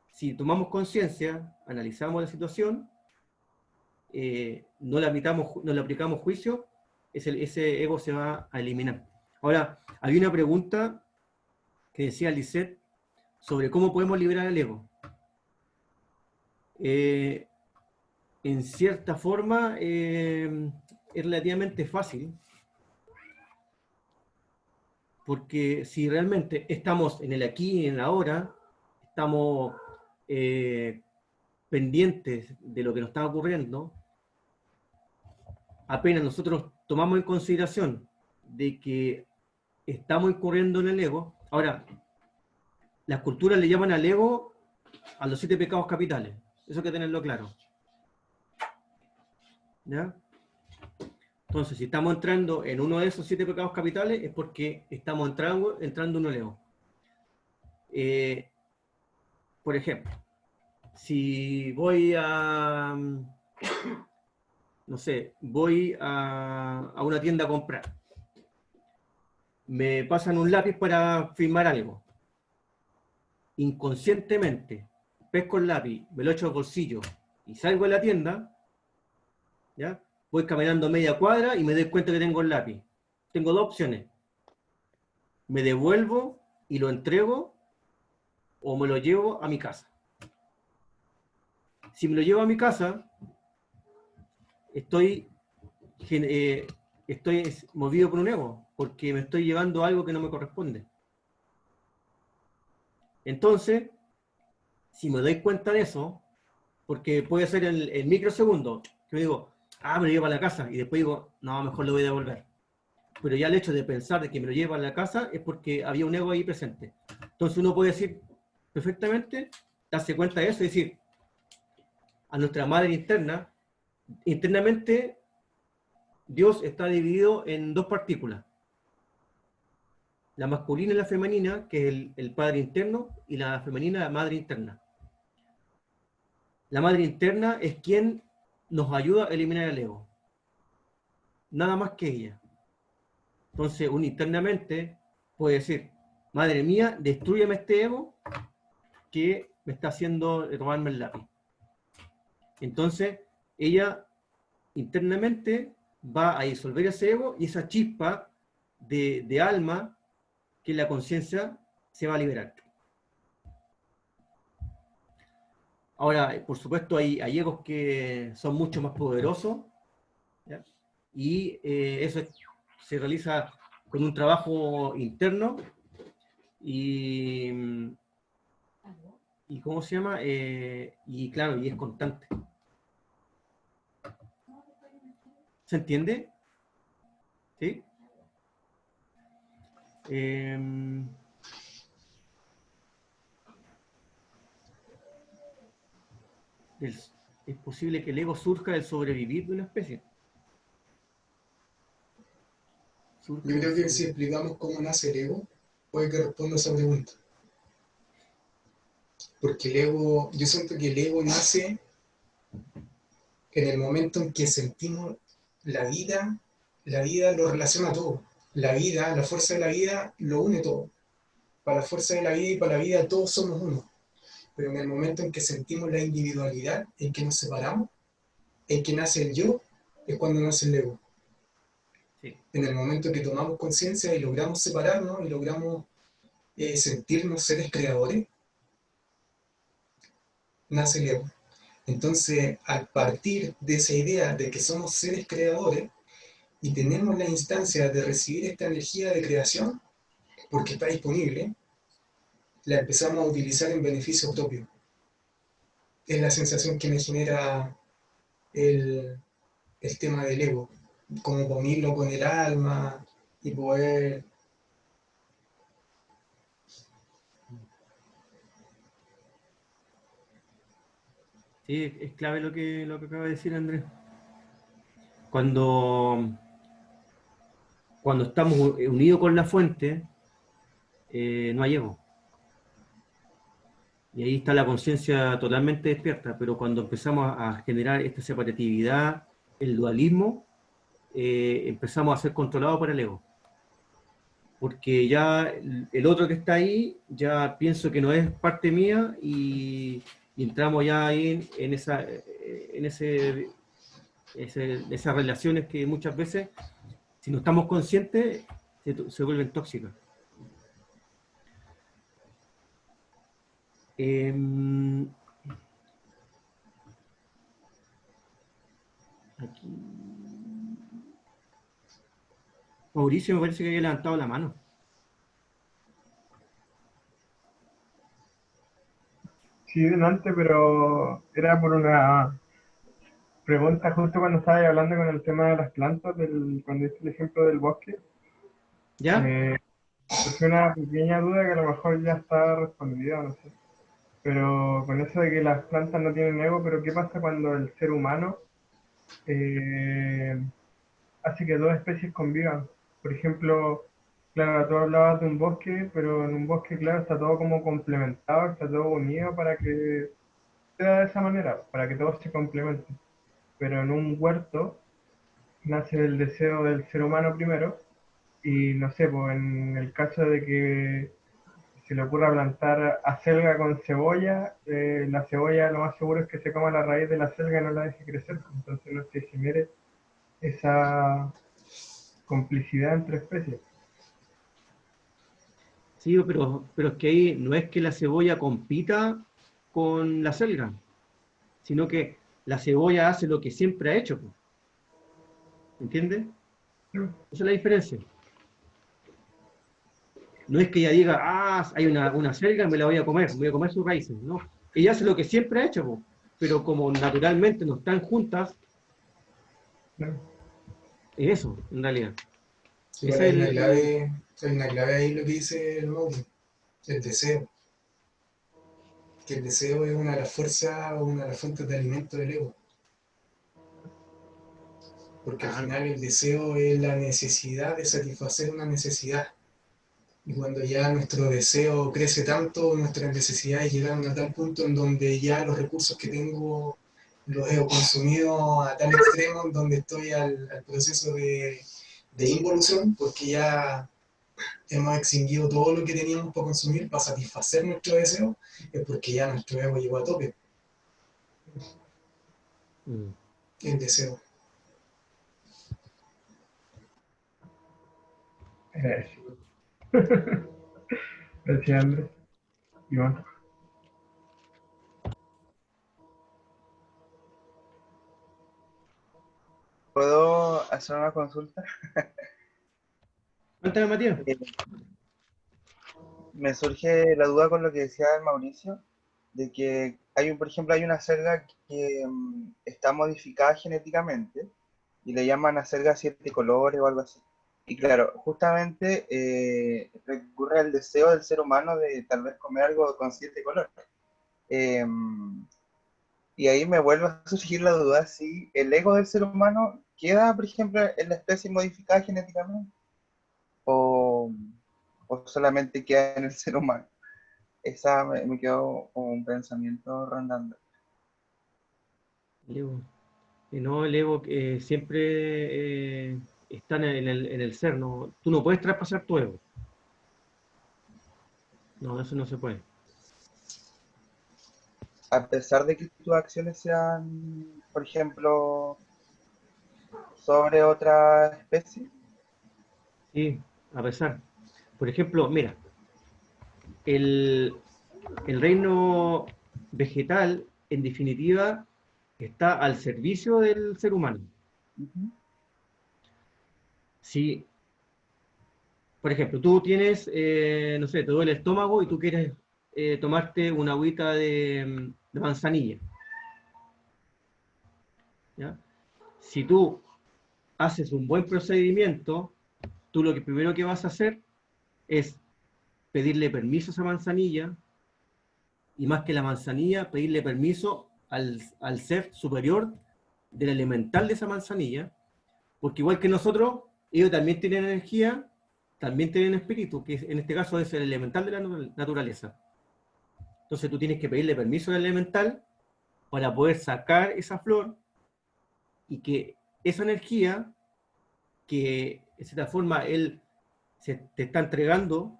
si tomamos conciencia, analizamos la situación, no le aplicamos juicio, ese ego se va a eliminar. Ahora, había una pregunta que decía Lisette sobre cómo podemos liberar el ego. En cierta forma, es relativamente fácil, porque si realmente estamos en el aquí y en el ahora, estamos pendientes de lo que nos está ocurriendo, apenas nosotros tomamos en consideración de que estamos incurriendo en el ego. Ahora, las culturas le llaman al ego a los 7 pecados capitales, eso hay que tenerlo claro. ¿Ya? Entonces, si estamos entrando en uno de esos 7 pecados capitales, es porque estamos entrando en un ego. Por ejemplo, si voy a, no sé, voy a una tienda a comprar, me pasan un lápiz para firmar algo, inconscientemente pesco el lápiz, me lo echo al bolsillo y salgo de la tienda, ¿ya? Voy caminando media cuadra y me doy cuenta que tengo el lápiz. Tengo 2 opciones. Me devuelvo y lo entrego o me lo llevo a mi casa. Si me lo llevo a mi casa, estoy movido por un ego, porque me estoy llevando algo que no me corresponde. Entonces, si me doy cuenta de eso, porque puede ser el microsegundo, que digo, me lo llevo a la casa, y después digo, no, mejor lo voy a devolver. Pero ya el hecho de pensar de que me lo llevo a la casa es porque había un ego ahí presente. Entonces uno puede decir perfectamente, darse cuenta de eso y decir, a nuestra madre interna, internamente Dios está dividido en dos partículas, la masculina y la femenina, que es el padre interno, y la femenina, la madre interna. La madre interna es quien nos ayuda a eliminar el ego, nada más que ella. Entonces uno internamente puede decir, madre mía, destrúyeme este ego que me está haciendo robarme el lápiz. Entonces ella internamente va a disolver ese ego y esa chispa de alma que es la conciencia se va a liberar. Ahora, por supuesto, hay egos que son mucho más poderosos, ¿ya? Y eso se realiza con un trabajo interno y ¿cómo se llama? Y claro, y es constante. ¿Se entiende? ¿Sí? Es posible que el ego surja del sobrevivir de una especie. Yo creo que si explicamos cómo nace el ego, puede que responda a esa pregunta. Porque el ego, yo siento que el ego nace en el momento en que sentimos la vida lo relaciona todo. La vida, la fuerza de la vida lo une todo. Para la fuerza de la vida y para la vida todos somos uno. Pero en el momento en que sentimos la individualidad, en que nos separamos, en que nace el yo, es cuando nace el ego. Sí. En el momento en que tomamos conciencia y logramos separarnos y logramos sentirnos seres creadores, nace el ego. Entonces, a partir de esa idea de que somos seres creadores y tenemos la instancia de recibir esta energía de creación, porque está disponible, la empezamos a utilizar en beneficio propio. Es la sensación que me genera el tema del ego, como unirlo con el alma y poder... Sí, es clave lo que acaba de decir Andrés. Cuando estamos unidos con la fuente, no hay ego. Y ahí está la conciencia totalmente despierta, pero cuando empezamos a generar esta separatividad, el dualismo, empezamos a ser controlados por el ego. Porque ya el otro que está ahí, ya pienso que no es parte mía y entramos ya ahí en esas relaciones que muchas veces, si no estamos conscientes, se vuelven tóxicas. Aquí. Mauricio me parece que había levantado la mano. Sí, delante, pero era por una pregunta justo cuando estaba hablando con el tema de las plantas, cuando hice el ejemplo del bosque. ¿Ya? Surgió una pequeña duda que a lo mejor ya está respondida, no sé. Pero con eso de que las plantas no tienen ego, pero ¿qué pasa cuando el ser humano hace que dos especies convivan? Por ejemplo, claro, tú hablabas de un bosque, pero en un bosque, claro, está todo como complementado, está todo unido para que sea de esa manera, para que todo se complemente. Pero en un huerto nace el deseo del ser humano primero, y no sé, pues en el caso de que se le ocurra plantar acelga con cebolla, la cebolla lo más seguro es que se coma la raíz de la acelga y no la deje crecer, entonces no se genere esa complicidad entre especies. Sí, pero es que ahí no es que la cebolla compita con la selga, sino que la cebolla hace lo que siempre ha hecho. ¿Entiendes? Esa es la diferencia. No es que ella diga, hay una selga, me la voy a comer sus raíces. No, ella hace lo que siempre ha hecho, po, pero como naturalmente no están juntas, ¿no? es eso, en realidad. Igual Ese es hay una clave ahí lo que dice el Mauri, el deseo. Que el deseo es una de las fuerzas o una de las fuentes de alimento del ego. Porque al claro. final el deseo es la necesidad de satisfacer una necesidad. Y cuando ya nuestro deseo crece tanto, nuestras necesidades llegan a tal punto en donde ya los recursos que tengo los he consumido a tal extremo, en donde estoy al proceso de involución, porque ya hemos extinguido todo lo que teníamos para consumir, para satisfacer nuestro deseo, es porque ya nuestro ego llegó a tope, Mm. el deseo. Eso. Gracias, Andrés. Iván. ¿Puedo hacer una consulta? Cuéntame, Matías. Eh, Me surge la duda con lo que decía el Mauricio, de que hay por ejemplo, hay una selga que está modificada genéticamente y le llaman acelga siete colores o algo así. Y claro, justamente recurre al deseo del ser humano de tal vez comer algo con siete colores. Eh, y ahí me vuelve a surgir la duda si el ego del ser humano queda, por ejemplo, en la especie modificada genéticamente o, o solamente queda en el ser humano. Esa me quedó como un pensamiento rondando. El ego. No, el ego siempre está en el ser, ¿no? Tú no puedes traspasar tu ego. No, eso no se puede. A pesar de que tus acciones sean, por ejemplo, sobre otra especie. Sí, a pesar. Por ejemplo, mira, el, el reino vegetal, en definitiva, está al servicio del ser humano. Ujú. Si, por ejemplo, tú tienes, no sé, te duele el estómago y tú quieres tomarte una agüita de manzanilla, ¿ya? Si tú haces un buen procedimiento, tú lo que primero que vas a hacer es pedirle permiso a esa manzanilla, y más que la manzanilla, pedirle permiso al ser superior del elemental de esa manzanilla, porque igual que nosotros, ellos también tienen energía, también tienen espíritu, que en este caso es el elemental de la naturaleza. Entonces tú tienes que pedirle permiso al elemental para poder sacar esa flor y que esa energía, que de cierta forma él te está entregando,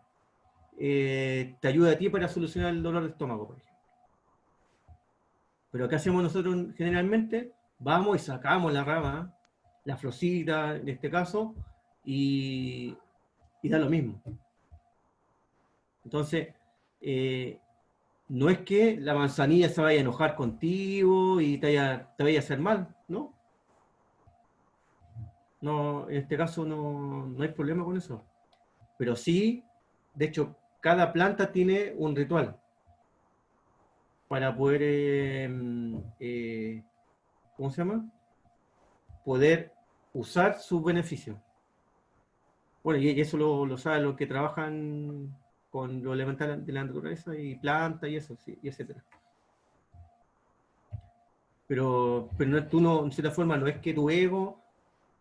te ayuda a ti para solucionar el dolor de estómago, por ejemplo. Pero ¿qué hacemos nosotros generalmente? Vamos y sacamos la rama, la florcita en este caso, y da lo mismo. Entonces, eh, no es que la manzanilla se vaya a enojar contigo y te vaya a hacer mal, ¿no? No, en este caso no hay problema con eso. Pero sí, de hecho, cada planta tiene un ritual para poder, ¿cómo se llama? Poder usar sus beneficios. Bueno, y eso lo saben los que trabajan con lo elemental de la naturaleza y plantas y eso, sí, y etcétera. Pero no, tú no, en cierta forma, no es que tu ego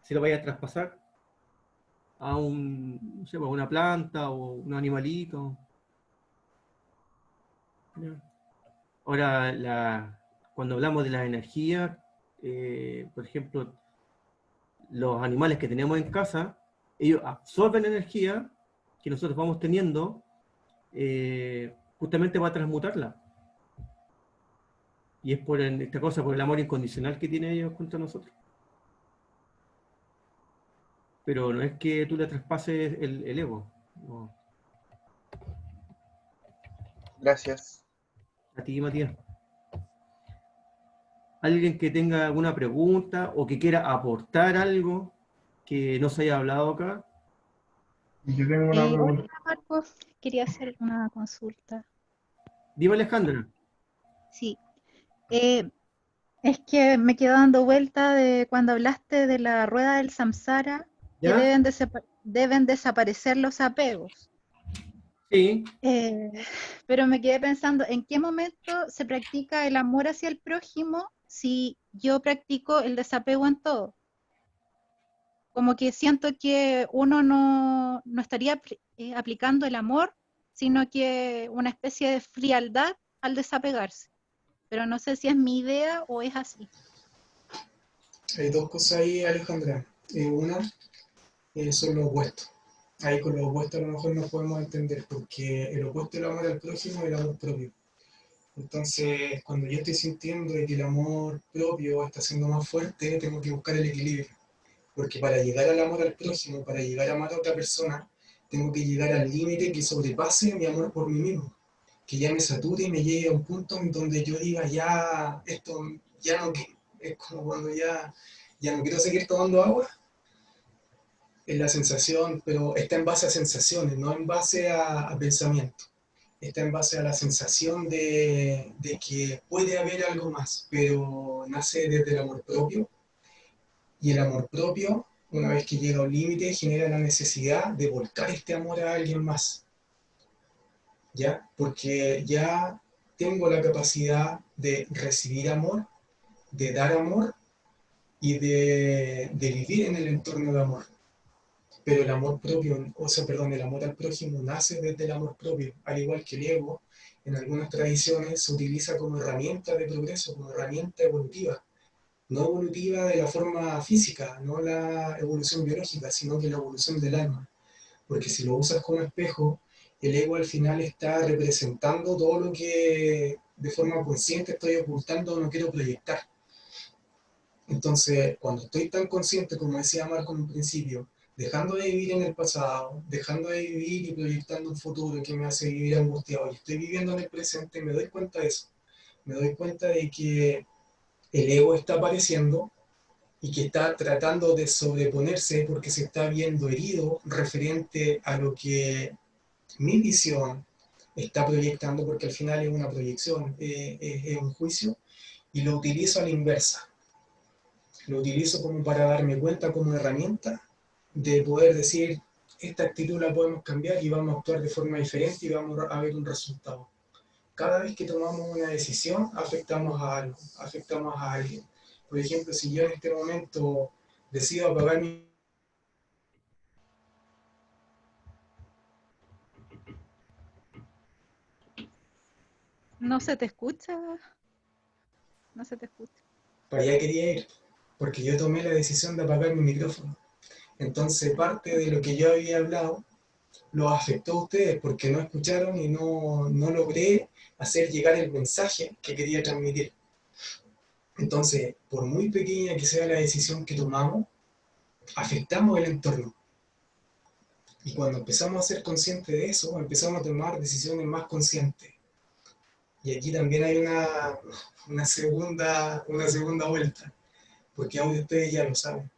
se lo vaya a traspasar a no sé, a una planta o un animalito. ¿Ya? Ahora, cuando hablamos de la energía, por ejemplo, los animales que tenemos en casa, ellos absorben energía que nosotros vamos teniendo justamente para transmutarla. Y es por esta cosa, por el amor incondicional que tienen ellos contra nosotros. Pero no es que tú le traspases el ego. No. Gracias. A ti, Matías. ¿Alguien que tenga alguna pregunta o que quiera aportar algo que no se haya hablado acá? Yo tengo una Hola pregunta. Marcos, quería hacer una consulta. Dime, Alejandra. Sí. Eh, es que me quedo dando vuelta de cuando hablaste de la rueda del samsara, que ¿Ya? deben desaparecer los apegos. Sí. Eh, pero me quedé pensando, ¿en qué momento se practica el amor hacia el prójimo si yo practico el desapego en todo? Como que siento que uno no estaría aplicando el amor, sino que una especie de frialdad al desapegarse. Pero no sé si es mi idea o es así. Hay dos cosas ahí, Alejandra. Una son los opuestos. Ahí con los opuestos a lo mejor no podemos entender, porque el opuesto del amor al prójimo es el amor propio. Entonces, cuando yo estoy sintiendo de que el amor propio está siendo más fuerte, tengo que buscar el equilibrio. Porque para llegar al amor al prójimo, para llegar a amar a otra persona, tengo que llegar al límite que sobrepase mi amor por mí mismo. Que ya me sature y me llegue a un punto en donde yo diga, ya, esto, ya no, es como cuando ya no quiero seguir tomando agua. Es la sensación, pero está en base a sensaciones, no en base a pensamiento. Está en base a la sensación de que puede haber algo más, pero nace desde el amor propio. Y el amor propio, una vez que llega a un límite, genera la necesidad de volcar este amor a alguien más, ¿ya? Porque ya tengo la capacidad de recibir amor, de dar amor y de vivir en el entorno de amor. Pero el amor propio, o sea, perdón, el amor al prójimo nace desde el amor propio, al igual que el ego, en algunas tradiciones se utiliza como herramienta de progreso, como herramienta evolutiva. No evolutiva de la forma física, no la evolución biológica, sino que la evolución del alma. Porque si lo usas como espejo, el ego al final está representando todo lo que de forma consciente estoy ocultando o no quiero proyectar. Entonces, cuando estoy tan consciente, como decía Marco en un principio, dejando de vivir en el pasado, dejando de vivir y proyectando un futuro que me hace vivir angustiado, y estoy viviendo en el presente, me doy cuenta de eso. Me doy cuenta de que el ego está apareciendo y que está tratando de sobreponerse porque se está viendo herido referente a lo que mi visión está proyectando, porque al final es una proyección, es un juicio, y lo utilizo a la inversa. Lo utilizo como para darme cuenta como herramienta de poder decir, esta actitud la podemos cambiar y vamos a actuar de forma diferente y vamos a ver un resultado. Cada vez que tomamos una decisión, afectamos a algo, afectamos a alguien. Por ejemplo, si yo en este momento decido apagar mi... No se te escucha, no se te escucha. Para allá quería ir, porque yo tomé la decisión de apagar mi micrófono. Entonces, parte de lo que yo había hablado lo afectó a ustedes porque no escucharon y no logré hacer llegar el mensaje que quería transmitir. Entonces, por muy pequeña que sea la decisión que tomamos, afectamos el entorno. Y cuando empezamos a ser conscientes de eso, empezamos a tomar decisiones más conscientes. Y aquí también hay una segunda vuelta, porque aún ustedes ya lo saben.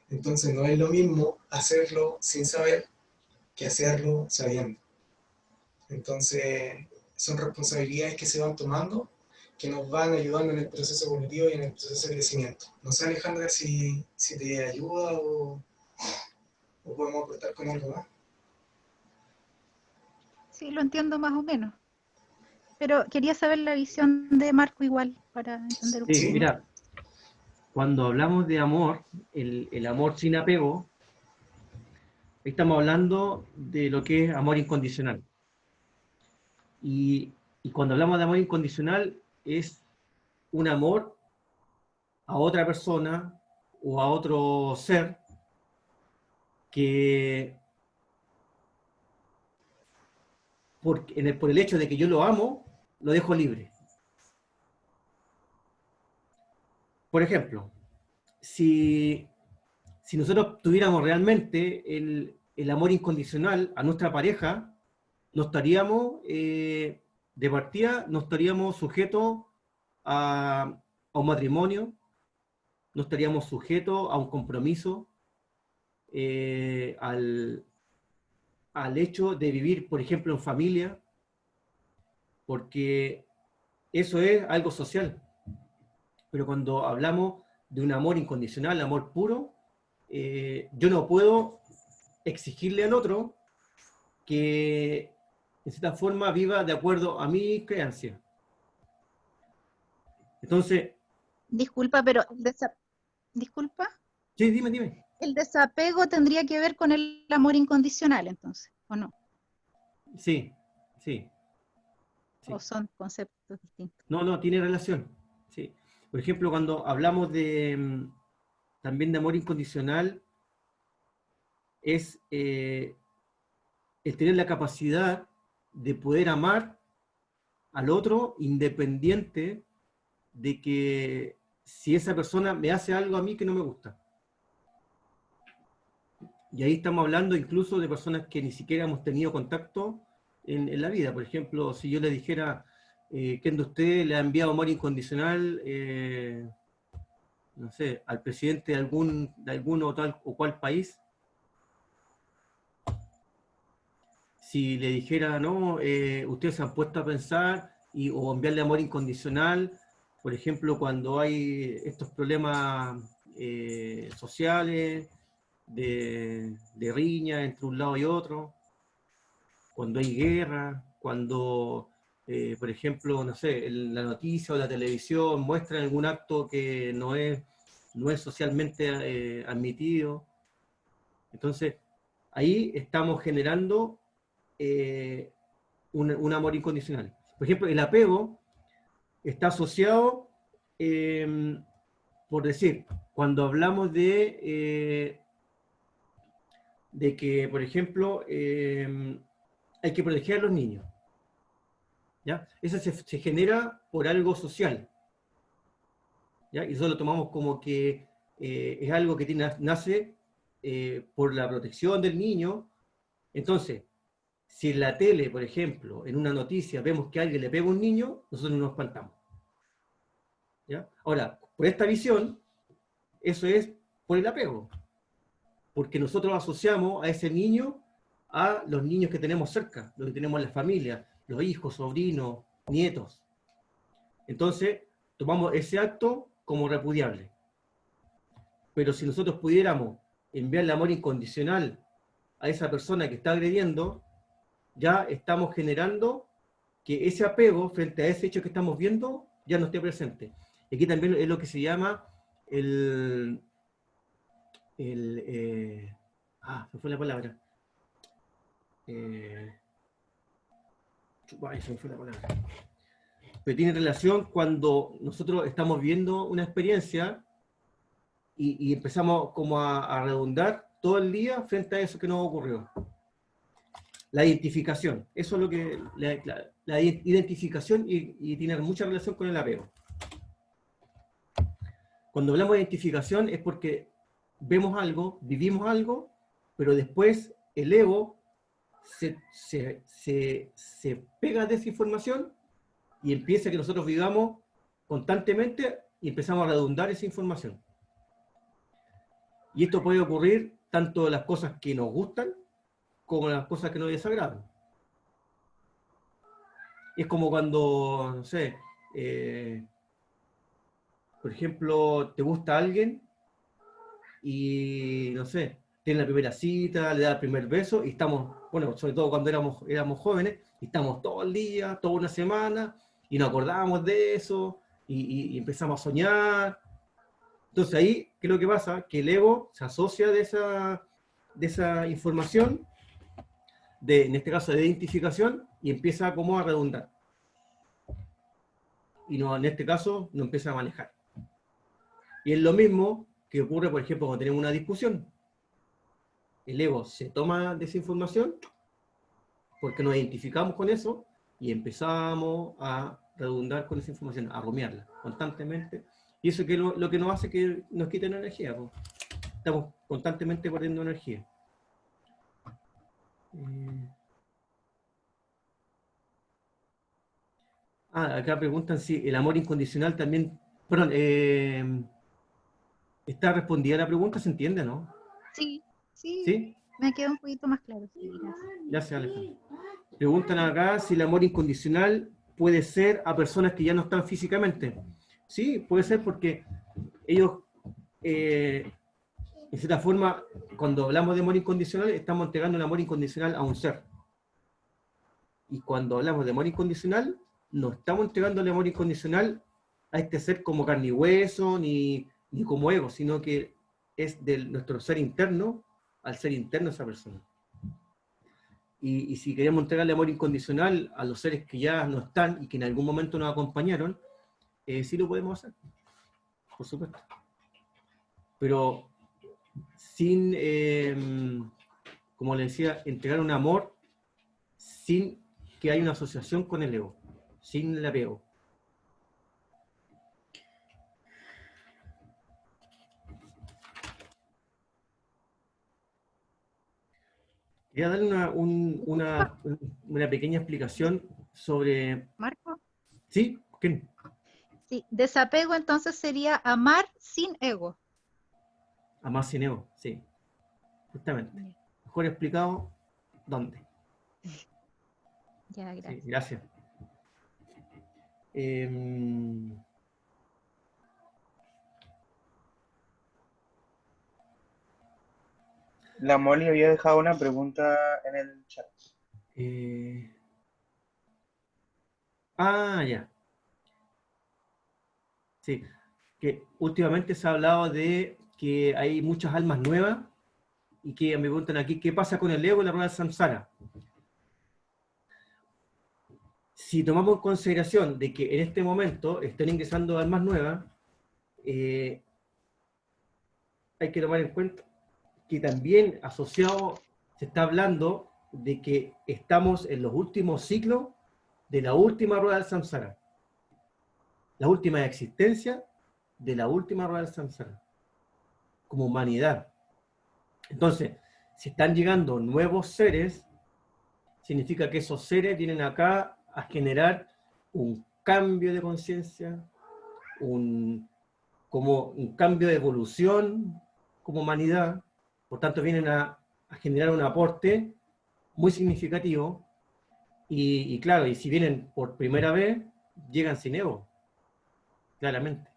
Entonces no es lo mismo hacerlo sin saber que hacerlo sabiendo. Entonces son responsabilidades que se van tomando, que nos van ayudando en el proceso evolutivo y en el proceso de crecimiento. No sé, Alejandra, si te ayuda o podemos aportar con algo más. Sí, lo entiendo más o menos. Pero quería saber la visión de Marco igual, para entender un Sí, poco Sí, más. mira, cuando hablamos de amor, el amor sin apego, estamos hablando de lo que es amor incondicional. Y cuando hablamos de amor incondicional, es un amor a otra persona o a otro ser que por el hecho de que yo lo amo, lo dejo libre. Por ejemplo, si, si nosotros tuviéramos realmente el amor incondicional a nuestra pareja, no estaríamos, de partida, no estaríamos sujetos a un matrimonio, no estaríamos sujetos a un compromiso, al, al hecho de vivir, por ejemplo, en familia, porque eso es algo social. Pero cuando hablamos de un amor incondicional, amor puro, yo no puedo exigirle al otro que en cierta forma viva de acuerdo a mi creencia. Entonces, Disculpa, pero disculpa, sí, dime. el desapego tendría que ver con el amor incondicional, entonces, ¿o no? Sí. ¿O son conceptos distintos? No, tiene relación. Sí. Por ejemplo, cuando hablamos también de amor incondicional, es el tener la capacidad de poder amar al otro independiente de que si esa persona me hace algo a mí que no me gusta. Y ahí estamos hablando incluso de personas que ni siquiera hemos tenido contacto en la vida. Por ejemplo, si yo le dijera, ¿quién de ustedes le ha enviado amor incondicional, no sé, al presidente de algún o tal o cual país? Si le dijera, no, ustedes se han puesto a pensar o enviarle amor incondicional, por ejemplo, cuando hay estos problemas sociales, de riña entre un lado y otro, cuando hay guerra, cuando, por ejemplo, no sé, la noticia o la televisión muestran algún acto que no es socialmente admitido. Entonces, ahí estamos generando un amor incondicional. Por ejemplo, el apego está asociado, por decir, cuando hablamos de que, por ejemplo, hay que proteger a los niños. ¿Ya? Eso se genera por algo social. ¿Ya? Y eso lo tomamos como que es algo que nace por la protección del niño. Entonces, si en la tele, por ejemplo, en una noticia vemos que alguien le pega a un niño, nosotros nos espantamos. ¿Ya? Ahora, por esta visión, eso es por el apego. Porque nosotros asociamos a ese niño a los niños que tenemos cerca, los que tenemos en la familia, los hijos, sobrinos, nietos. Entonces, tomamos ese acto como repudiable. Pero si nosotros pudiéramos enviarle amor incondicional a esa persona que está agrediendo, ya estamos generando que ese apego frente a ese hecho que estamos viendo ya no esté presente. Y aquí también es lo que se llama se fue la palabra. Se me fue la palabra. Pero tiene relación cuando nosotros estamos viendo una experiencia y empezamos como a redundar todo el día frente a eso que nos ocurrió. La identificación, eso es lo que la identificación y tiene mucha relación con el apego. Cuando hablamos de identificación es porque vemos algo, vivimos algo, pero después el ego se pega de esa información y empieza a que nosotros vivamos constantemente y empezamos a redundar esa información. Y esto puede ocurrir tanto en las cosas que nos gustan como en las cosas que nos desagradan. Es como cuando, no sé, por ejemplo, te gusta alguien y, no sé, tiene la primera cita, le da el primer beso y estamos, bueno, sobre todo cuando éramos jóvenes, y estamos todo el día, toda una semana, y nos acordábamos de eso, y empezamos a soñar. Entonces ahí, ¿qué es lo que pasa? Que el ego se asocia de esa información, en este caso de identificación, y empieza como a redundar. Y no, en este caso no empieza a manejar. Y es lo mismo que ocurre, por ejemplo, cuando tenemos una discusión. El ego se toma de esa información porque nos identificamos con eso y empezamos a redundar con esa información, a rumiarla constantemente. Y eso es lo que nos hace que nos quiten energía. Pues. Estamos constantemente perdiendo energía. Acá preguntan si el amor incondicional también... Perdón, ¿está respondida la pregunta? ¿Se entiende, no? Sí, ¿Sí? me quedó un poquito más claro. Sí, gracias. Gracias, Alejandro. Preguntan acá si el amor incondicional puede ser a personas que ya no están físicamente. Sí, puede ser porque ellos, en cierta forma, cuando hablamos de amor incondicional, estamos entregando un amor incondicional a un ser. Y cuando hablamos de amor incondicional, no estamos entregando el amor incondicional a este ser como carne y hueso, ni como ego, sino que es de nuestro ser interno al ser interno de esa persona. Y si queremos entregarle amor incondicional a los seres que ya no están y que en algún momento nos acompañaron, sí lo podemos hacer, por supuesto. Pero sin, como le decía, entregar un amor sin que haya una asociación con el ego, sin el apego. Quería darle una pequeña explicación sobre... Marco. ¿Sí? ¿Qué? Sí, desapego entonces sería amar sin ego. Amar sin ego, sí. Justamente. Mejor explicado, ¿dónde? Ya, gracias. Sí, gracias. La Molly había dejado una pregunta en el chat. Ya. Sí. Que últimamente se ha hablado de que hay muchas almas nuevas y que me preguntan aquí, ¿qué pasa con el ego en la rueda del samsara? Si tomamos en consideración de que en este momento están ingresando almas nuevas, hay que tomar en cuenta que también asociado se está hablando de que estamos en los últimos ciclos de la última rueda del samsara. La última existencia de la última rueda del samsara. Como humanidad. Entonces, si están llegando nuevos seres, significa que esos seres vienen acá a generar un cambio de conciencia, como un cambio de evolución como humanidad. Por tanto, vienen a generar un aporte muy significativo. Y claro, y si vienen por primera vez, llegan sin ego, claramente.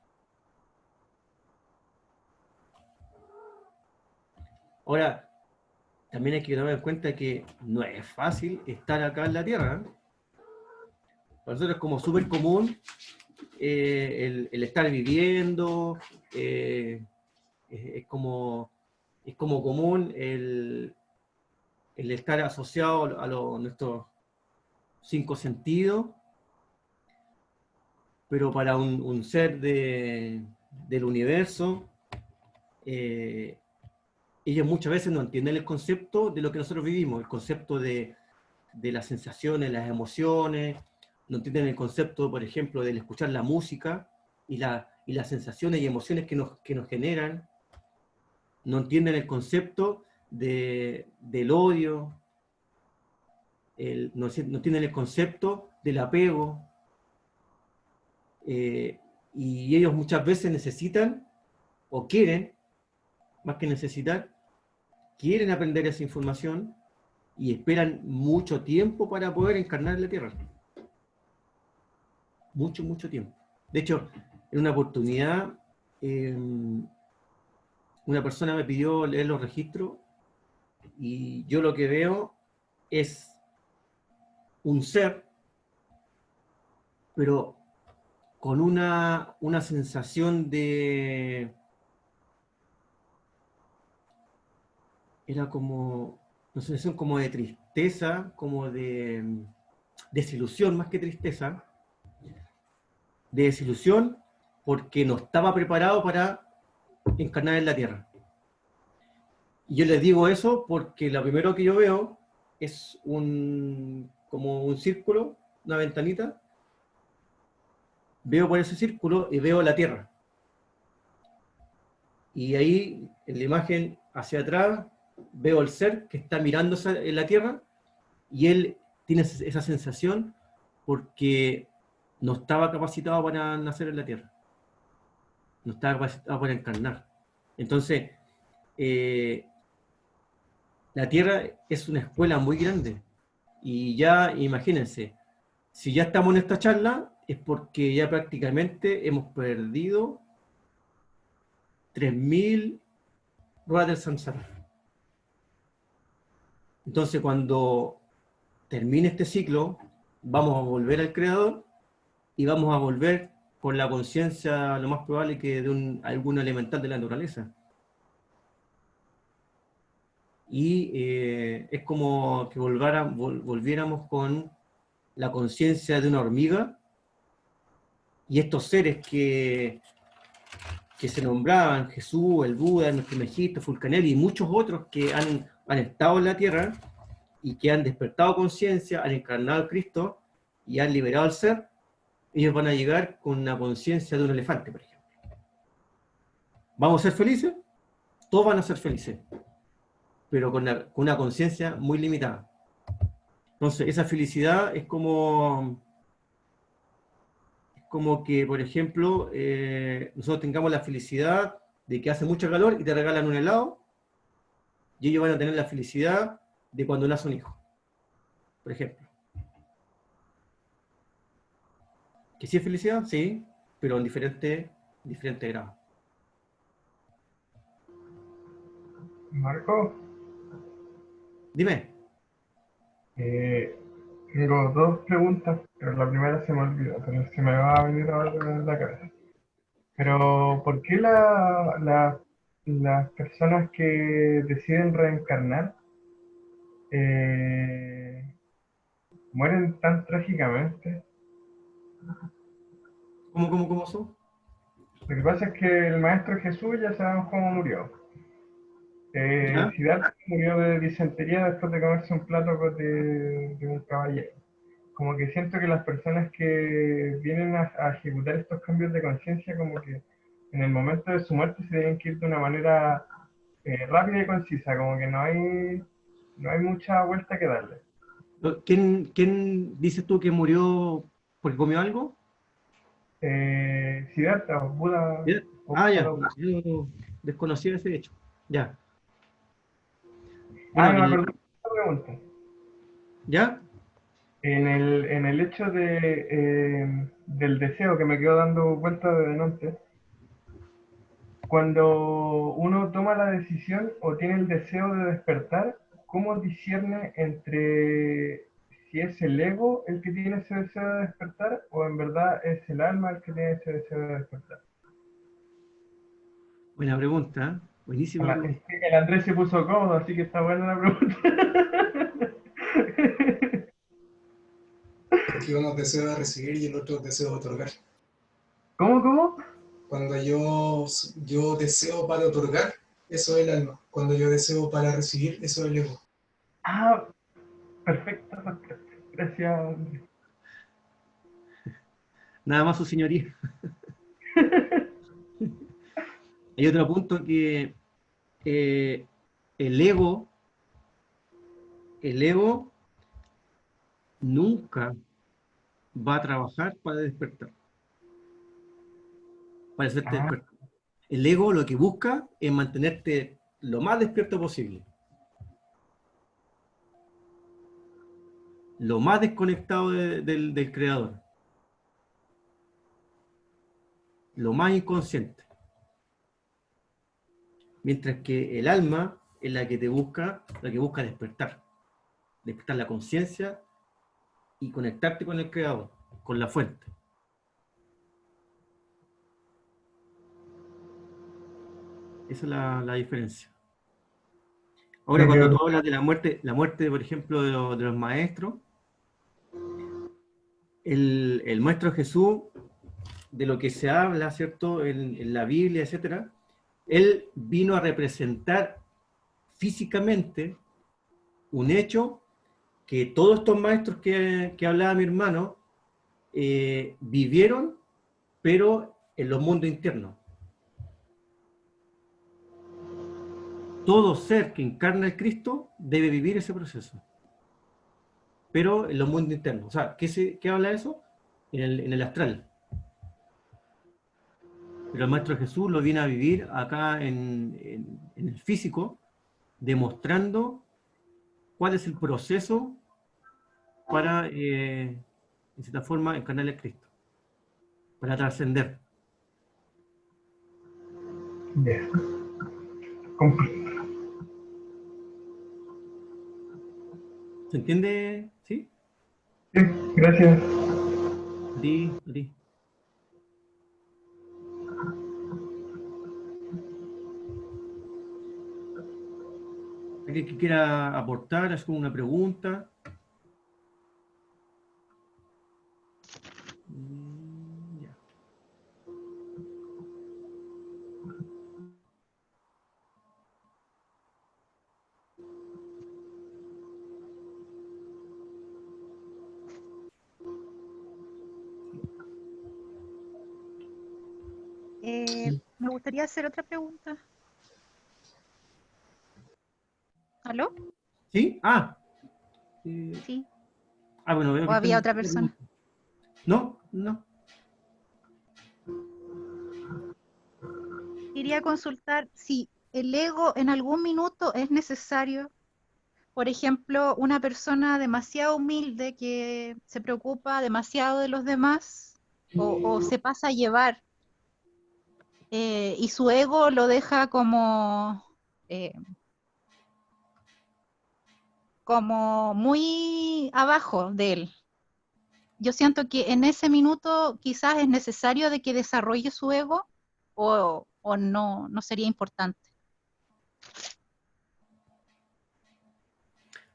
Ahora, también hay que tomar en cuenta que no es fácil estar acá en la Tierra. Para nosotros es como súper común el estar viviendo, es como común el estar asociado a nuestros 5 sentidos, pero para un ser del universo, ellos muchas veces no entienden el concepto de lo que nosotros vivimos, el concepto de las sensaciones, las emociones, no entienden el concepto, por ejemplo, del escuchar la música y las sensaciones y emociones que nos generan, no entienden el concepto del odio, no entienden el concepto del apego, y ellos muchas veces necesitan, o quieren, más que necesitar, quieren aprender esa información y esperan mucho tiempo para poder encarnar en la Tierra. Mucho, mucho tiempo. De hecho, en una oportunidad, una persona me pidió leer los registros y yo lo que veo es un ser, pero con una sensación de... Era como una sensación como de tristeza, como de desilusión más que tristeza, de desilusión porque no estaba preparado para encarnar en la Tierra. Y yo les digo eso porque lo primero que yo veo es como un círculo, una ventanita. Veo por ese círculo y veo la Tierra. Y ahí, en la imagen hacia atrás, veo el ser que está mirando en la Tierra y él tiene esa sensación porque no estaba capacitado para nacer en la Tierra. No estaba capacitado para encarnar. Entonces, la Tierra es una escuela muy grande. Y ya, imagínense, Si ya estamos en esta charla, es porque ya prácticamente hemos perdido 3.000 ruedas del samsara. Entonces, cuando termine este ciclo, vamos a volver al Creador y vamos a volver con la conciencia, lo más probable que de algún elemental de la naturaleza. Y es como que volviéramos con la conciencia de una hormiga, y estos seres que se nombraban, Jesús, el Buda, el Megisto, Fulcanelli y muchos otros que han estado en la Tierra y que han despertado conciencia, han encarnado a Cristo y han liberado al ser. Ellos van a llegar con una conciencia de un elefante, por ejemplo. ¿Vamos a ser felices? Todos van a ser felices, pero con una conciencia muy limitada. Entonces, esa felicidad es como que, por ejemplo, nosotros tengamos la felicidad de que hace mucho calor y te regalan un helado, y ellos van a tener la felicidad de cuando nace un hijo, por ejemplo. ¿Que sí es felicidad? Sí, pero en diferente grado. Marco, Dime. tengo dos preguntas, pero la primera se me olvidó, pero se me va a venir ahora en la cabeza. Pero, ¿por qué las personas que deciden reencarnar eh, mueren tan trágicamente? ¿Cómo son? Lo que pasa es que el maestro Jesús ya sabemos cómo murió. ¿Ya? Siddhartha murió de disentería después de comerse un plato de un caballero. Como que siento que las personas que vienen a ejecutar estos cambios de conciencia, como que en el momento de su muerte se tienen que ir de una manera rápida y concisa, como que no hay mucha vuelta que darle. ¿Quién dices tú que murió porque comió algo? Siddhartha, o Buda, ¿Ya? o Ah, ya. Buda. Yo desconocía ese hecho. Ya. Ah, Bueno, no me acuerdo de esta pregunta. ¿ya? En el hecho del deseo que me quedó dando vuelta de delante, cuando uno toma la decisión o tiene el deseo de despertar, ¿cómo discierne entre si es el ego el que tiene ese deseo de despertar o en verdad es el alma el que tiene ese deseo de despertar? Buena pregunta. Buenísima pregunta. El Andrés se puso cómodo, así que está buena la pregunta. Porque uno desea recibir y el otro desea otorgar. ¿Cómo? Cuando yo deseo para otorgar, eso es el alma. Cuando yo deseo para recibir, eso es el ego. Ah, perfecto. Gracias, Andrés. Nada más, su señoría. Hay otro punto que el ego nunca va a trabajar para despertar, para hacerte Ah, despertar. El ego lo que busca es mantenerte lo más despierto posible, lo más desconectado del creador, lo más inconsciente. Mientras que el alma es la que busca despertar la conciencia y conectarte con el creador, con la fuente. Esa es la diferencia. Ahora, me cuando quedo- tú hablas de la muerte, por ejemplo, de los maestros, el maestro Jesús, de lo que se habla, ¿cierto?, en la Biblia, etcétera, él vino a representar físicamente un hecho que todos estos maestros que hablaba mi hermano vivieron, pero en los mundos internos. Todo ser que encarna el Cristo debe vivir ese proceso, pero en los mundos internos. O sea, ¿qué habla eso? En el astral. Pero el Maestro Jesús lo viene a vivir acá en el físico, demostrando cuál es el proceso para en cierta forma, encarnar el Cristo, para trascender. Ya. Compl- ¿Se entiende? ¿Sí? Sí, gracias. Di, di. ¿Alguien que quiera aportar, hacer una pregunta? Ya. Me gustaría hacer otra pregunta. ¿Aló? ¿Sí? Sí. Bueno, veo ¿O que había están... otra persona? No, no. Quería consultar si el ego en algún minuto es necesario. Por ejemplo, una persona demasiado humilde que se preocupa demasiado de los demás o se pasa a llevar y su ego lo deja eh, como muy abajo de él. Yo siento que en ese minuto quizás es necesario de que desarrolle su ego o no, no sería importante.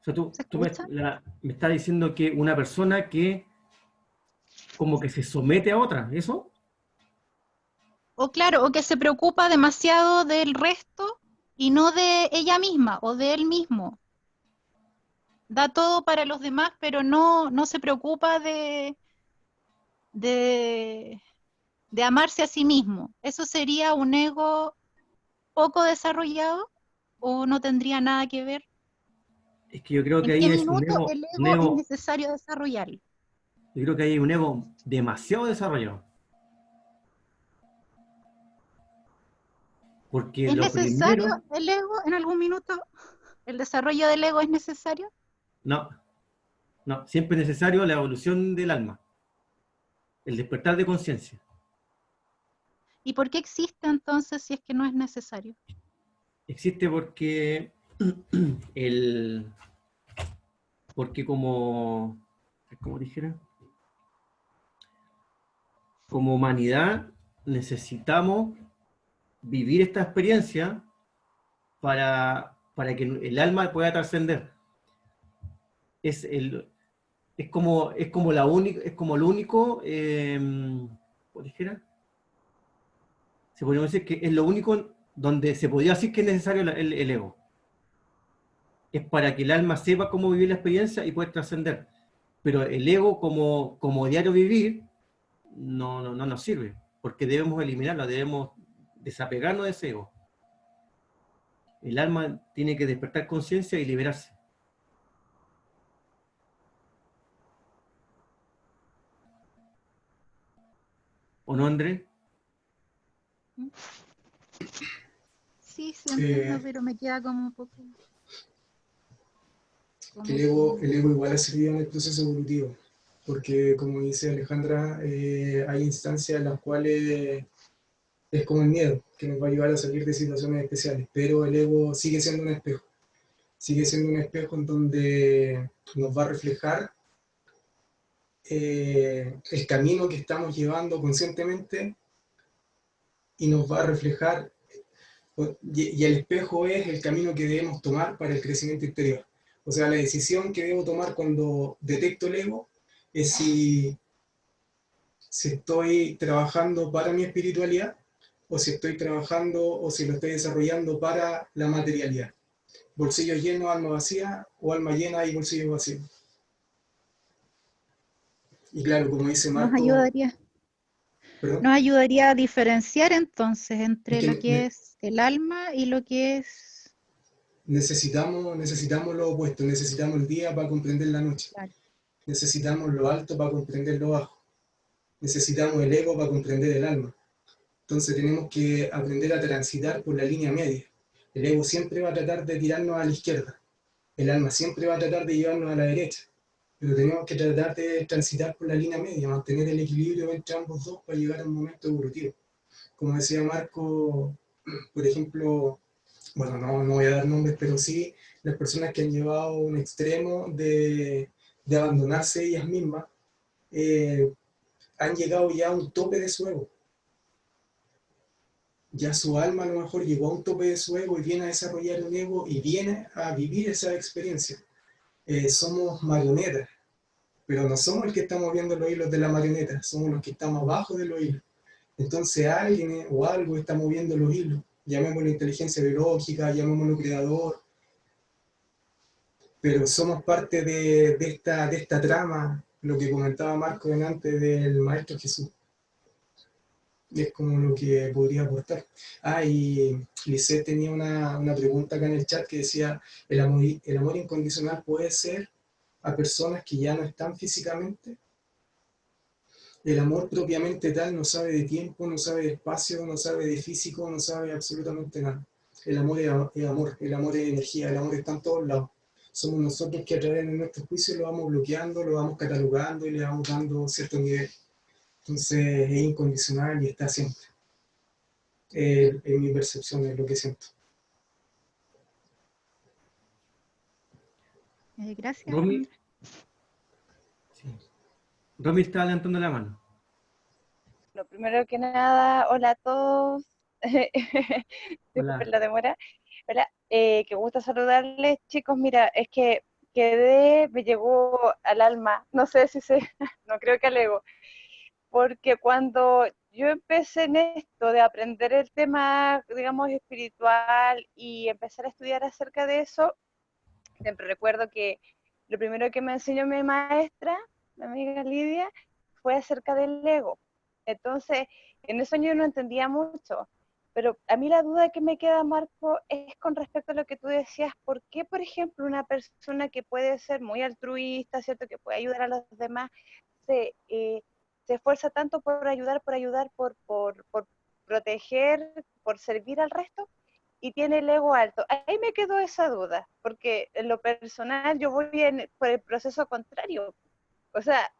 O sea, ¿Se tú me, escucha? me estás diciendo que una persona que como que se somete a otra, ¿eso? O claro, o que se preocupa demasiado del resto y no de ella misma o de él mismo. Da todo para los demás, pero no, no se preocupa de, de amarse a sí mismo. ¿Eso sería un ego poco desarrollado o no tendría nada que ver? Es que yo creo que ¿En qué ahí es minuto el un ego es ego, necesario desarrollarlo? yo creo que ahí hay un ego demasiado desarrollado. Porque ¿Es lo necesario primero, el ego en algún minuto? ¿El desarrollo del ego es necesario? no, no, siempre es necesario la evolución del alma, el despertar de conciencia. ¿Y por qué existe entonces si es que no es necesario? Existe porque el, porque como dijera, como humanidad necesitamos vivir esta experiencia para que el alma pueda trascender. Es, el, es como la única, es como lo único, ¿cómo dijera? Se podría decir que es lo único donde se podría decir que es necesario el ego. Es para que el alma sepa cómo vivir la experiencia y pueda trascender. Pero el ego como diario vivir no nos sirve, porque debemos eliminarlo, debemos desapegarnos de ese ego. El alma tiene que despertar conciencia y liberarse. ¿O no, André? Sí, sí entiendo, Eh, pero me queda como un poco... que Como que... el ego igual ha servido en el proceso evolutivo, porque como dice Alejandra, hay instancias en las cuales es como el miedo, que nos va a ayudar a salir de situaciones especiales, pero el ego sigue siendo un espejo en donde nos va a reflejar el camino que estamos llevando conscientemente y nos va a reflejar, y el espejo es el camino que debemos tomar para el crecimiento interior. O sea, la decisión que debo tomar cuando detecto el ego es si estoy trabajando para mi espiritualidad o si estoy trabajando o si lo estoy desarrollando para la materialidad. Bolsillo lleno, alma vacía, o alma llena y bolsillo vacío. Y claro, como dice Nos Marco, ayudaría, perdón, nos ayudaría a diferenciar entonces es entre lo que que es el alma y lo que es... necesitamos lo opuesto, necesitamos el día para comprender la noche, Claro. necesitamos lo alto para comprender lo bajo, necesitamos el ego para comprender el alma. Entonces tenemos que aprender a transitar por la línea media. El ego siempre va a tratar de tirarnos a la izquierda, el alma siempre va a tratar de llevarnos a la derecha, pero tenemos que tratar de transitar por la línea media, mantener el equilibrio entre ambos dos para llegar a un momento evolutivo. Como decía Marco, por ejemplo, bueno, no voy a dar nombres, pero sí las personas que han llevado un extremo de abandonarse ellas mismas, han llegado ya a un tope de su ego. Ya su alma a lo mejor llegó a un tope de su ego y viene a desarrollar un ego y viene a vivir esa experiencia. Somos marionetas, pero no somos el que está moviendo los hilos de la marioneta, somos los que estamos abajo de los hilos. Entonces alguien o algo está moviendo los hilos, llamémoslo inteligencia biológica, llamémoslo creador, pero somos parte de esta trama, lo que comentaba Marco delante del Maestro Jesús. Es como lo que podría aportar. Y Lisette tenía una pregunta acá en el chat que decía, el amor incondicional puede ser a personas que ya no están físicamente? El amor propiamente tal no sabe de tiempo, no sabe de espacio, no sabe de físico, no sabe absolutamente nada. El amor es amor, el amor es energía, el amor está en todos lados. Somos nosotros que a través de nuestro juicio lo vamos bloqueando, lo vamos catalogando y le vamos dando cierto nivel. Entonces es incondicional y está siempre. En mi percepción es lo que siento. Gracias. Romy, sí. Romy está levantando la mano. Lo primero que nada, hola a todos. Disculpen Hola. la demora. Hola, qué gusto saludarles, chicos. Mira, es que quedé, me llegó al alma, no sé si se, no creo que al ego, porque cuando yo empecé en esto de aprender el tema, digamos, espiritual y empezar a estudiar acerca de eso, siempre recuerdo que lo primero que me enseñó mi maestra, mi amiga Lidia, fue acerca del ego. Entonces, en eso yo no entendía mucho, pero a mí la duda que me queda, Marco, es con respecto a lo que tú decías, ¿por qué, por ejemplo, una persona que puede ser muy altruista, ¿cierto?, que puede ayudar a los demás, se esfuerza tanto por ayudar, por proteger, por servir al resto, y tiene el ego alto? Ahí me quedó esa duda, porque en lo personal yo voy por el proceso contrario. O sea,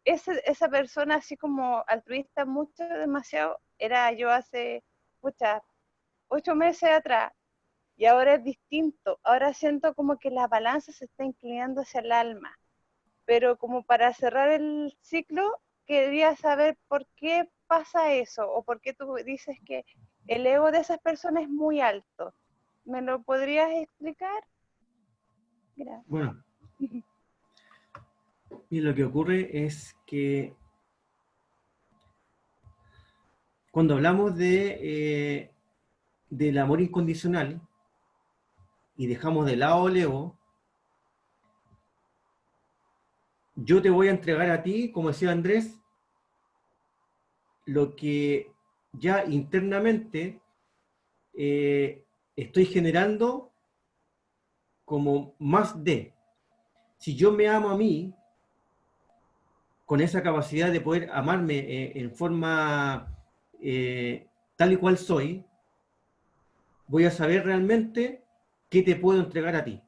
esa persona así como altruista mucho, demasiado, era yo hace, muchas, 8 meses atrás, y ahora es distinto. Ahora siento como que la balanza se está inclinando hacia el alma. Pero como para cerrar el ciclo, quería saber por qué pasa eso, o por qué tú dices que el ego de esas personas es muy alto. ¿Me lo podrías explicar? Gracias. Bueno, y lo que ocurre es que cuando hablamos del amor incondicional y dejamos de lado el ego, yo te voy a entregar a ti, como decía Andrés, lo que ya internamente estoy generando como más de. Si yo me amo a mí, con esa capacidad de poder amarme en forma tal y cual soy, voy a saber realmente qué te puedo entregar a ti.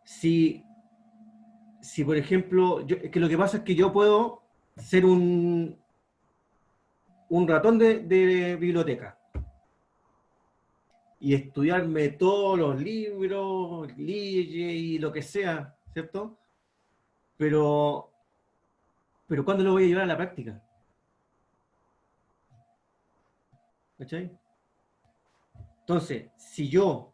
Si por ejemplo, es que lo que pasa es que yo puedo ser un ratón de biblioteca y estudiarme todos los libros, leyes y lo que sea, ¿cierto? Pero ¿cuándo lo voy a llevar a la práctica? ¿Cachai? Entonces, si yo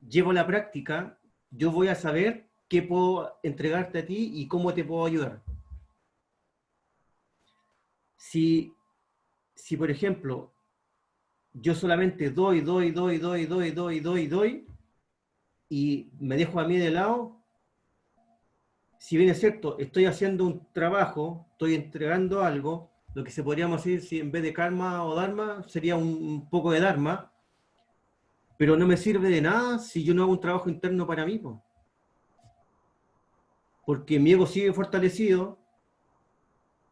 llevo la práctica, yo voy a saber qué puedo entregarte a ti y cómo te puedo ayudar. Si por ejemplo, yo solamente doy, y me dejo a mí de lado, si bien es cierto, estoy haciendo un trabajo, estoy entregando algo, lo que se podríamos decir, si en vez de karma o dharma, sería un poco de dharma, pero no me sirve de nada si yo no hago un trabajo interno para mí, po. Porque mi ego sigue fortalecido,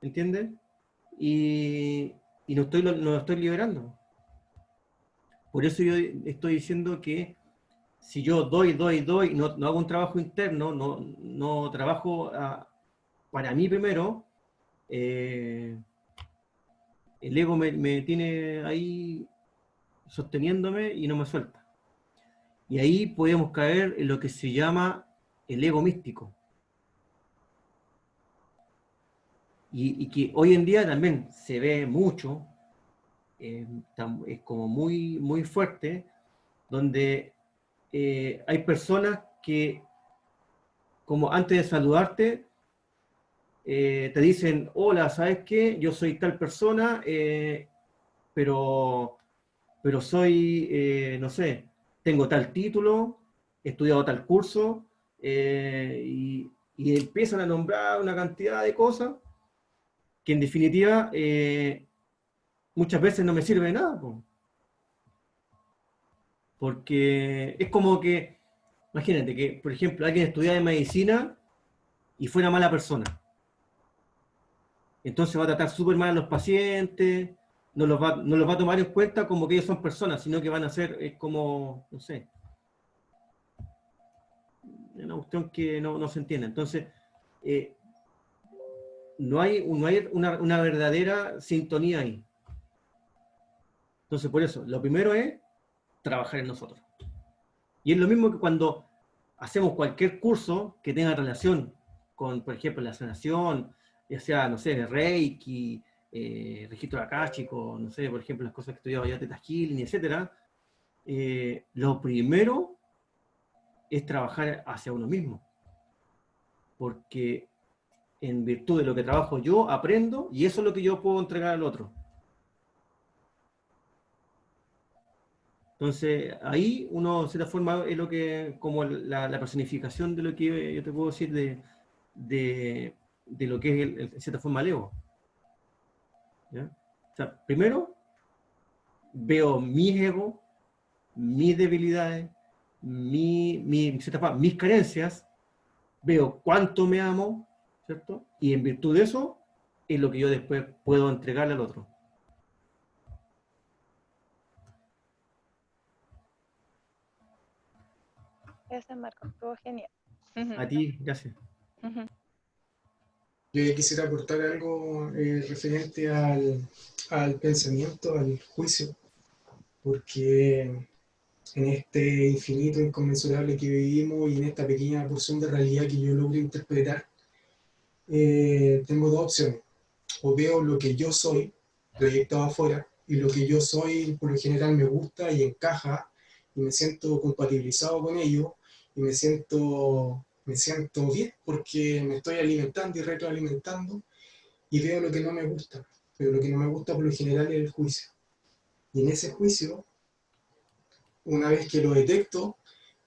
¿entiendes? Y no lo estoy liberando. Por eso yo estoy diciendo que si yo doy, no hago un trabajo interno, no trabajo para mí primero, el ego me tiene ahí sosteniéndome y no me suelta. Y ahí podemos caer en lo que se llama el ego místico. Y que hoy en día también se ve mucho, es como muy, muy fuerte, donde hay personas que, como antes de saludarte, te dicen, hola, ¿sabes qué? Yo soy tal persona, pero soy, no sé, tengo tal título, he estudiado tal curso, y empiezan a nombrar una cantidad de cosas que en definitiva muchas veces no me sirve de nada, po. Porque es como que, imagínate que, por ejemplo, alguien estudiara medicina y fuera mala persona. Entonces va a tratar súper mal a los pacientes, no los va a tomar en cuenta como que ellos son personas, sino que van a ser como, no sé, una cuestión que no se entiende. Entonces, no hay una verdadera sintonía ahí. Entonces, por eso, lo primero es trabajar en nosotros. Y es lo mismo que cuando hacemos cualquier curso que tenga relación con, por ejemplo, la sanación, ya sea, no sé, Reiki, registro akáshico, no sé, por ejemplo, las cosas que estudiaba ya Theta Healing, etc. Lo primero es trabajar hacia uno mismo. Porque en virtud de lo que trabajo yo, aprendo, y eso es lo que yo puedo entregar al otro. Entonces, ahí uno, de cierta forma, es lo que, como la personificación de lo que yo te puedo decir de lo que es, en cierta forma, el ego. ¿Ya? O sea, primero, veo mi ego, mis debilidades, en cierta forma, mis carencias, veo cuánto me amo, ¿cierto? Y en virtud de eso, es lo que yo después puedo entregarle al otro. Gracias, Marco. Estuvo genial. A ti, gracias. Yo quisiera aportar algo referente al pensamiento, al juicio, porque en este infinito inconmensurable que vivimos y en esta pequeña porción de realidad que yo logro interpretar, tengo dos opciones. O veo lo que yo soy proyectado afuera, y lo que yo soy por lo general me gusta y encaja, y me siento compatibilizado con ello, y me siento bien porque me estoy alimentando y retroalimentando, y veo lo que no me gusta. Pero lo que no me gusta por lo general es el juicio. Y en ese juicio, una vez que lo detecto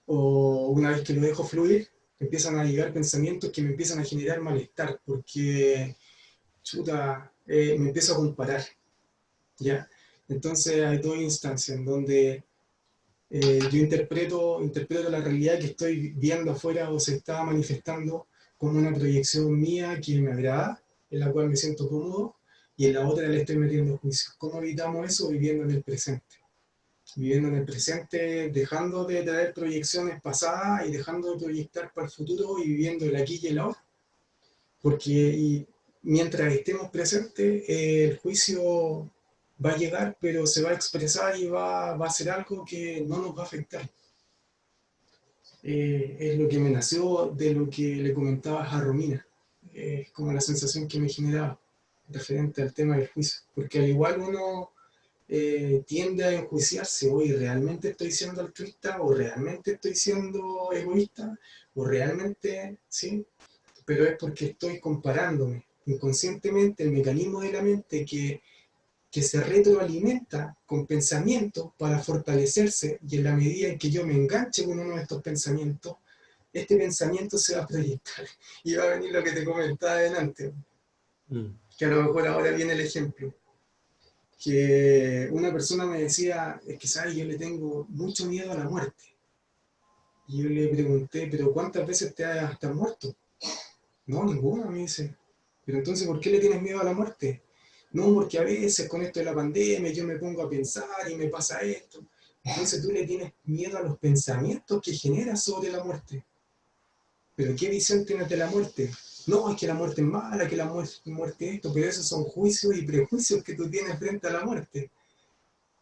o una vez que lo dejo fluir, empiezan a llegar pensamientos que me empiezan a generar malestar, porque, chuta, me empiezo a comparar, ¿ya? Entonces hay dos instancias en donde yo interpreto la realidad que estoy viendo afuera o se está manifestando como una proyección mía que me agrada, en la cual me siento cómodo, y en la otra le estoy metiendo juicio. ¿Cómo evitamos eso? Viviendo en el presente. Viviendo en el presente, dejando de traer proyecciones pasadas y dejando de proyectar para el futuro y viviendo el aquí y el ahora. Porque mientras estemos presentes, el juicio va a llegar, pero se va a expresar y va a ser algo que no nos va a afectar. Es lo que me nació de lo que le comentabas a Romina. Es como la sensación que me generaba referente al tema del juicio. Porque al igual uno tiende a enjuiciarse, hoy realmente estoy siendo altruista, o realmente estoy siendo egoísta, o realmente, ¿sí? Pero es porque estoy comparándome. Inconscientemente el mecanismo de la mente que se retroalimenta con pensamientos para fortalecerse, y en la medida en que yo me enganche con uno de estos pensamientos, este pensamiento se va a proyectar y va a venir lo que te comentaba adelante, que a lo mejor ahora viene el ejemplo, que una persona me decía, es que sabes, yo le tengo mucho miedo a la muerte. Y yo le pregunté, pero ¿cuántas veces te has muerto? No, ninguna, me dice. Pero entonces, ¿por qué le tienes miedo a la muerte? No, porque a veces con esto de la pandemia yo me pongo a pensar y me pasa esto. Entonces tú le tienes miedo a los pensamientos que generas sobre la muerte. Pero ¿qué visión tienes de la muerte? No, es que la muerte es mala, que la muerte es esto, pero esos son juicios y prejuicios que tú tienes frente a la muerte.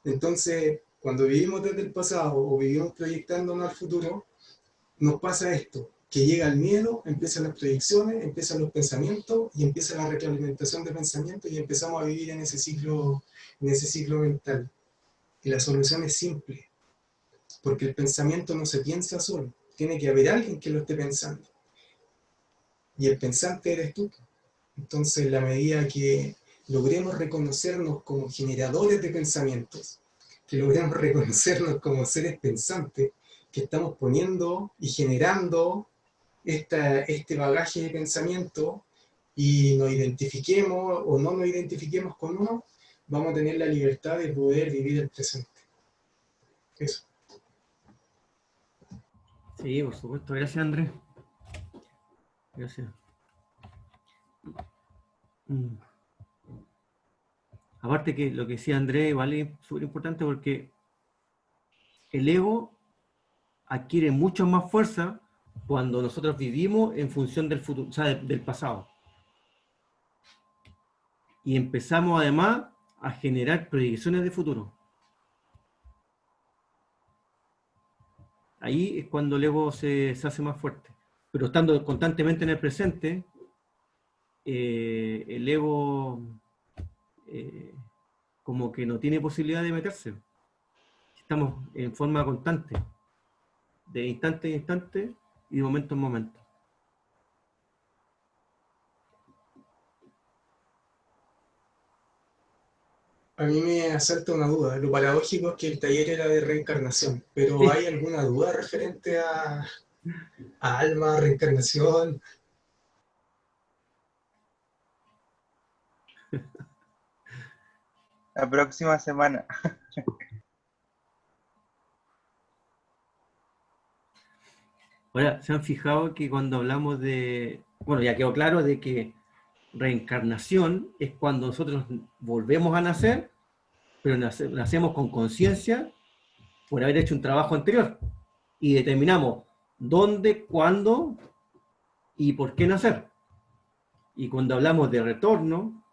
Entonces, cuando vivimos desde el pasado o vivimos proyectándonos al futuro, nos pasa esto, que llega el miedo, empiezan las proyecciones, empiezan los pensamientos y empieza la retroalimentación de pensamientos y empezamos a vivir en ese ciclo mental. Y la solución es simple, porque el pensamiento no se piensa solo, tiene que haber alguien que lo esté pensando. Y el pensante eres tú. Entonces, en la medida que logremos reconocernos como generadores de pensamientos, que logremos reconocernos como seres pensantes, que estamos poniendo y generando este bagaje de pensamiento y nos identifiquemos o no nos identifiquemos con uno, vamos a tener la libertad de poder vivir el presente. Eso. Sí, por supuesto. Gracias, Andrés. Gracias. Aparte que lo que decía Andrés, vale, es súper importante porque el ego adquiere mucho más fuerza cuando nosotros vivimos en función del futuro, o sea, del pasado. Y empezamos además a generar proyecciones de futuro. Ahí es cuando el ego se hace más fuerte. Pero estando constantemente en el presente, el ego como que no tiene posibilidad de meterse. Estamos en forma constante, de instante en instante y de momento en momento. A mí me asalta una duda. Lo paradójico es que el taller era de reencarnación, pero Sí. ¿hay alguna duda referente a alma, reencarnación? La próxima semana. Ahora, ¿se han fijado que cuando hablamos de, bueno, ya quedó claro de que reencarnación es cuando nosotros volvemos a nacer, pero nacemos con conciencia por haber hecho un trabajo anterior y determinamos dónde, cuándo y por qué nacer. Y cuando hablamos de retorno,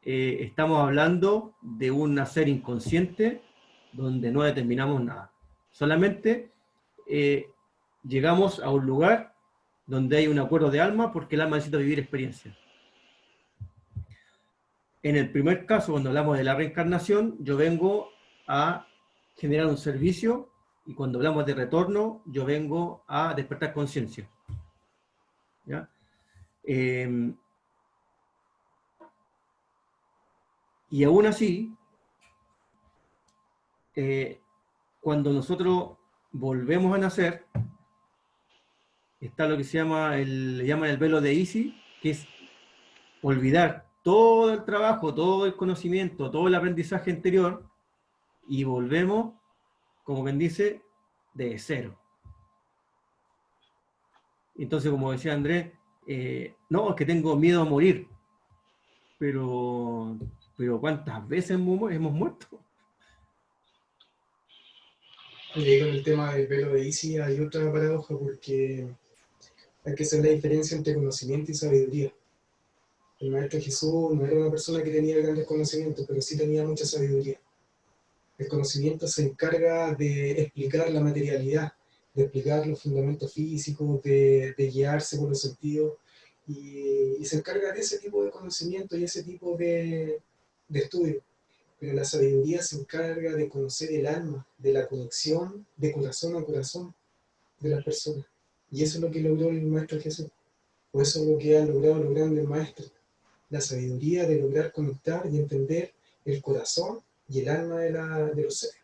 estamos hablando de un nacer inconsciente donde no determinamos nada. Solamente llegamos a un lugar donde hay un acuerdo de alma porque el alma necesita vivir experiencia. En el primer caso, cuando hablamos de la reencarnación, yo vengo a generar un servicio y cuando hablamos de retorno, yo vengo a despertar conciencia. ¿Ya? Y aún así, cuando nosotros volvemos a nacer, está lo que se llama, le llaman el velo de Isi, que es olvidar todo el trabajo, todo el conocimiento, todo el aprendizaje anterior, y volvemos, como quien dice, de cero. Entonces, como decía Andrés, no, es que tengo miedo a morir, pero ¿cuántas veces hemos muerto? Y ahí con el tema del velo de Isi hay otra paradoja porque hay que hacer la diferencia entre conocimiento y sabiduría. El Maestro Jesús no era una persona que tenía grandes conocimientos, pero sí tenía mucha sabiduría. El conocimiento se encarga de explicar la materialidad, de explicar los fundamentos físicos, de guiarse por los sentidos, y se encarga de ese tipo de conocimiento y ese tipo de estudio. Pero la sabiduría se encarga de conocer el alma, de la conexión de corazón a corazón de las personas. Y eso es lo que logró el Maestro Jesús. O eso es lo que han logrado los grandes maestros. La sabiduría de lograr conectar y entender el corazón y el alma de los seres.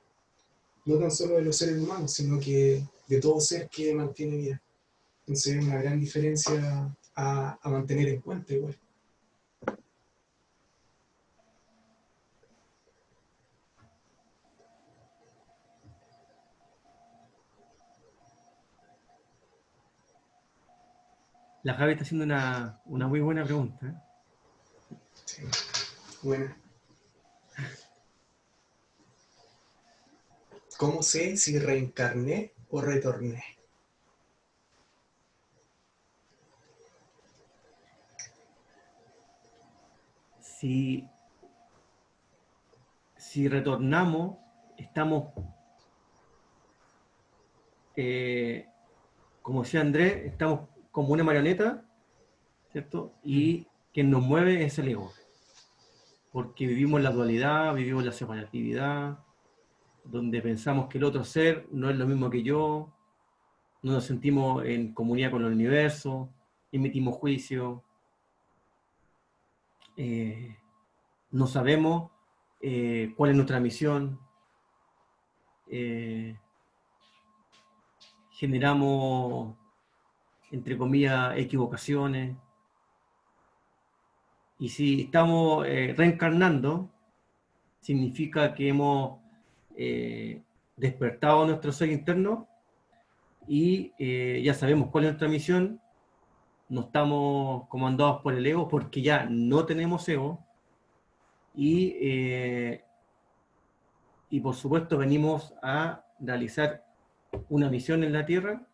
No tan solo de los seres humanos, sino que de todo ser que mantiene vida. Entonces es una gran diferencia a mantener en cuenta igual. La Javi está haciendo una muy buena pregunta. Sí. Bueno. ¿Cómo sé si reencarné o retorné? Si, si retornamos, estamos, como decía Andrés, estamos como una marioneta, ¿cierto? Mm. Y quien nos mueve es el ego, porque vivimos la dualidad, vivimos la separatividad, donde pensamos que el otro ser no es lo mismo que yo, no nos sentimos en comunidad con el universo, emitimos juicio, eh, no sabemos cuál es nuestra misión, eh, generamos, entre comillas, equivocaciones, y si estamos reencarnando, significa que hemos eh, despertado nuestro ser interno y ya sabemos cuál es nuestra misión, no estamos comandados por el ego porque ya no tenemos ego y, y por supuesto venimos a realizar una misión en la Tierra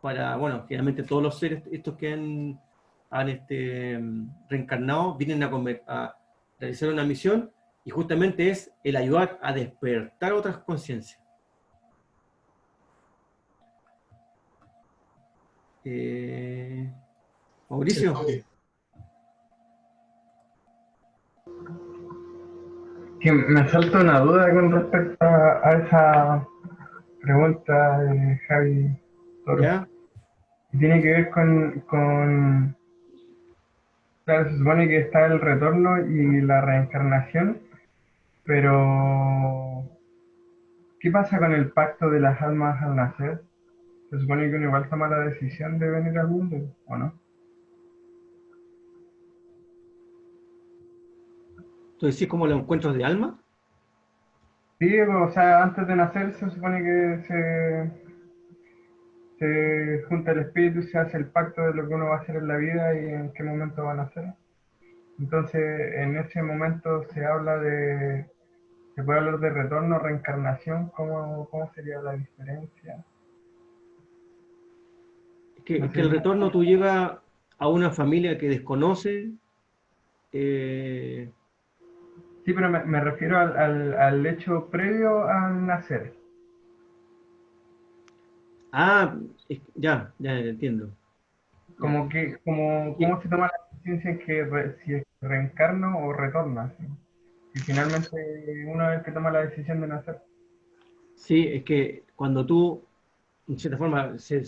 para, bueno, generalmente todos los seres estos que han reencarnado vienen a realizar una misión y justamente es el ayudar a despertar otras conciencias. Mauricio. Ok. Sí, me salta una duda con respecto a esa pregunta de Javi Toro. ¿Ya? Tiene que ver claro, se supone que está el retorno y la reencarnación, pero ¿qué pasa con el pacto de las almas al nacer? Se supone que uno igual toma la decisión de venir al mundo, ¿o no? ¿Tú decís como los encuentros de alma? Sí, o sea, antes de nacer se supone que se junta el espíritu y se hace el pacto de lo que uno va a hacer en la vida y en qué momento va a nacer. Entonces, en ese momento se puede hablar de retorno, reencarnación, ¿cómo sería la diferencia? No Es que el sé. retorno tú llegas a una familia que desconoce. eh, Sí, pero me refiero al hecho previo al nacer. ah, ya, ya entiendo. Ya. ¿Cómo se toma la decisión si es que reencarno o retorna? ¿Sí? Y finalmente uno es el que toma la decisión de nacer. Sí, es que cuando tú, en cierta forma, se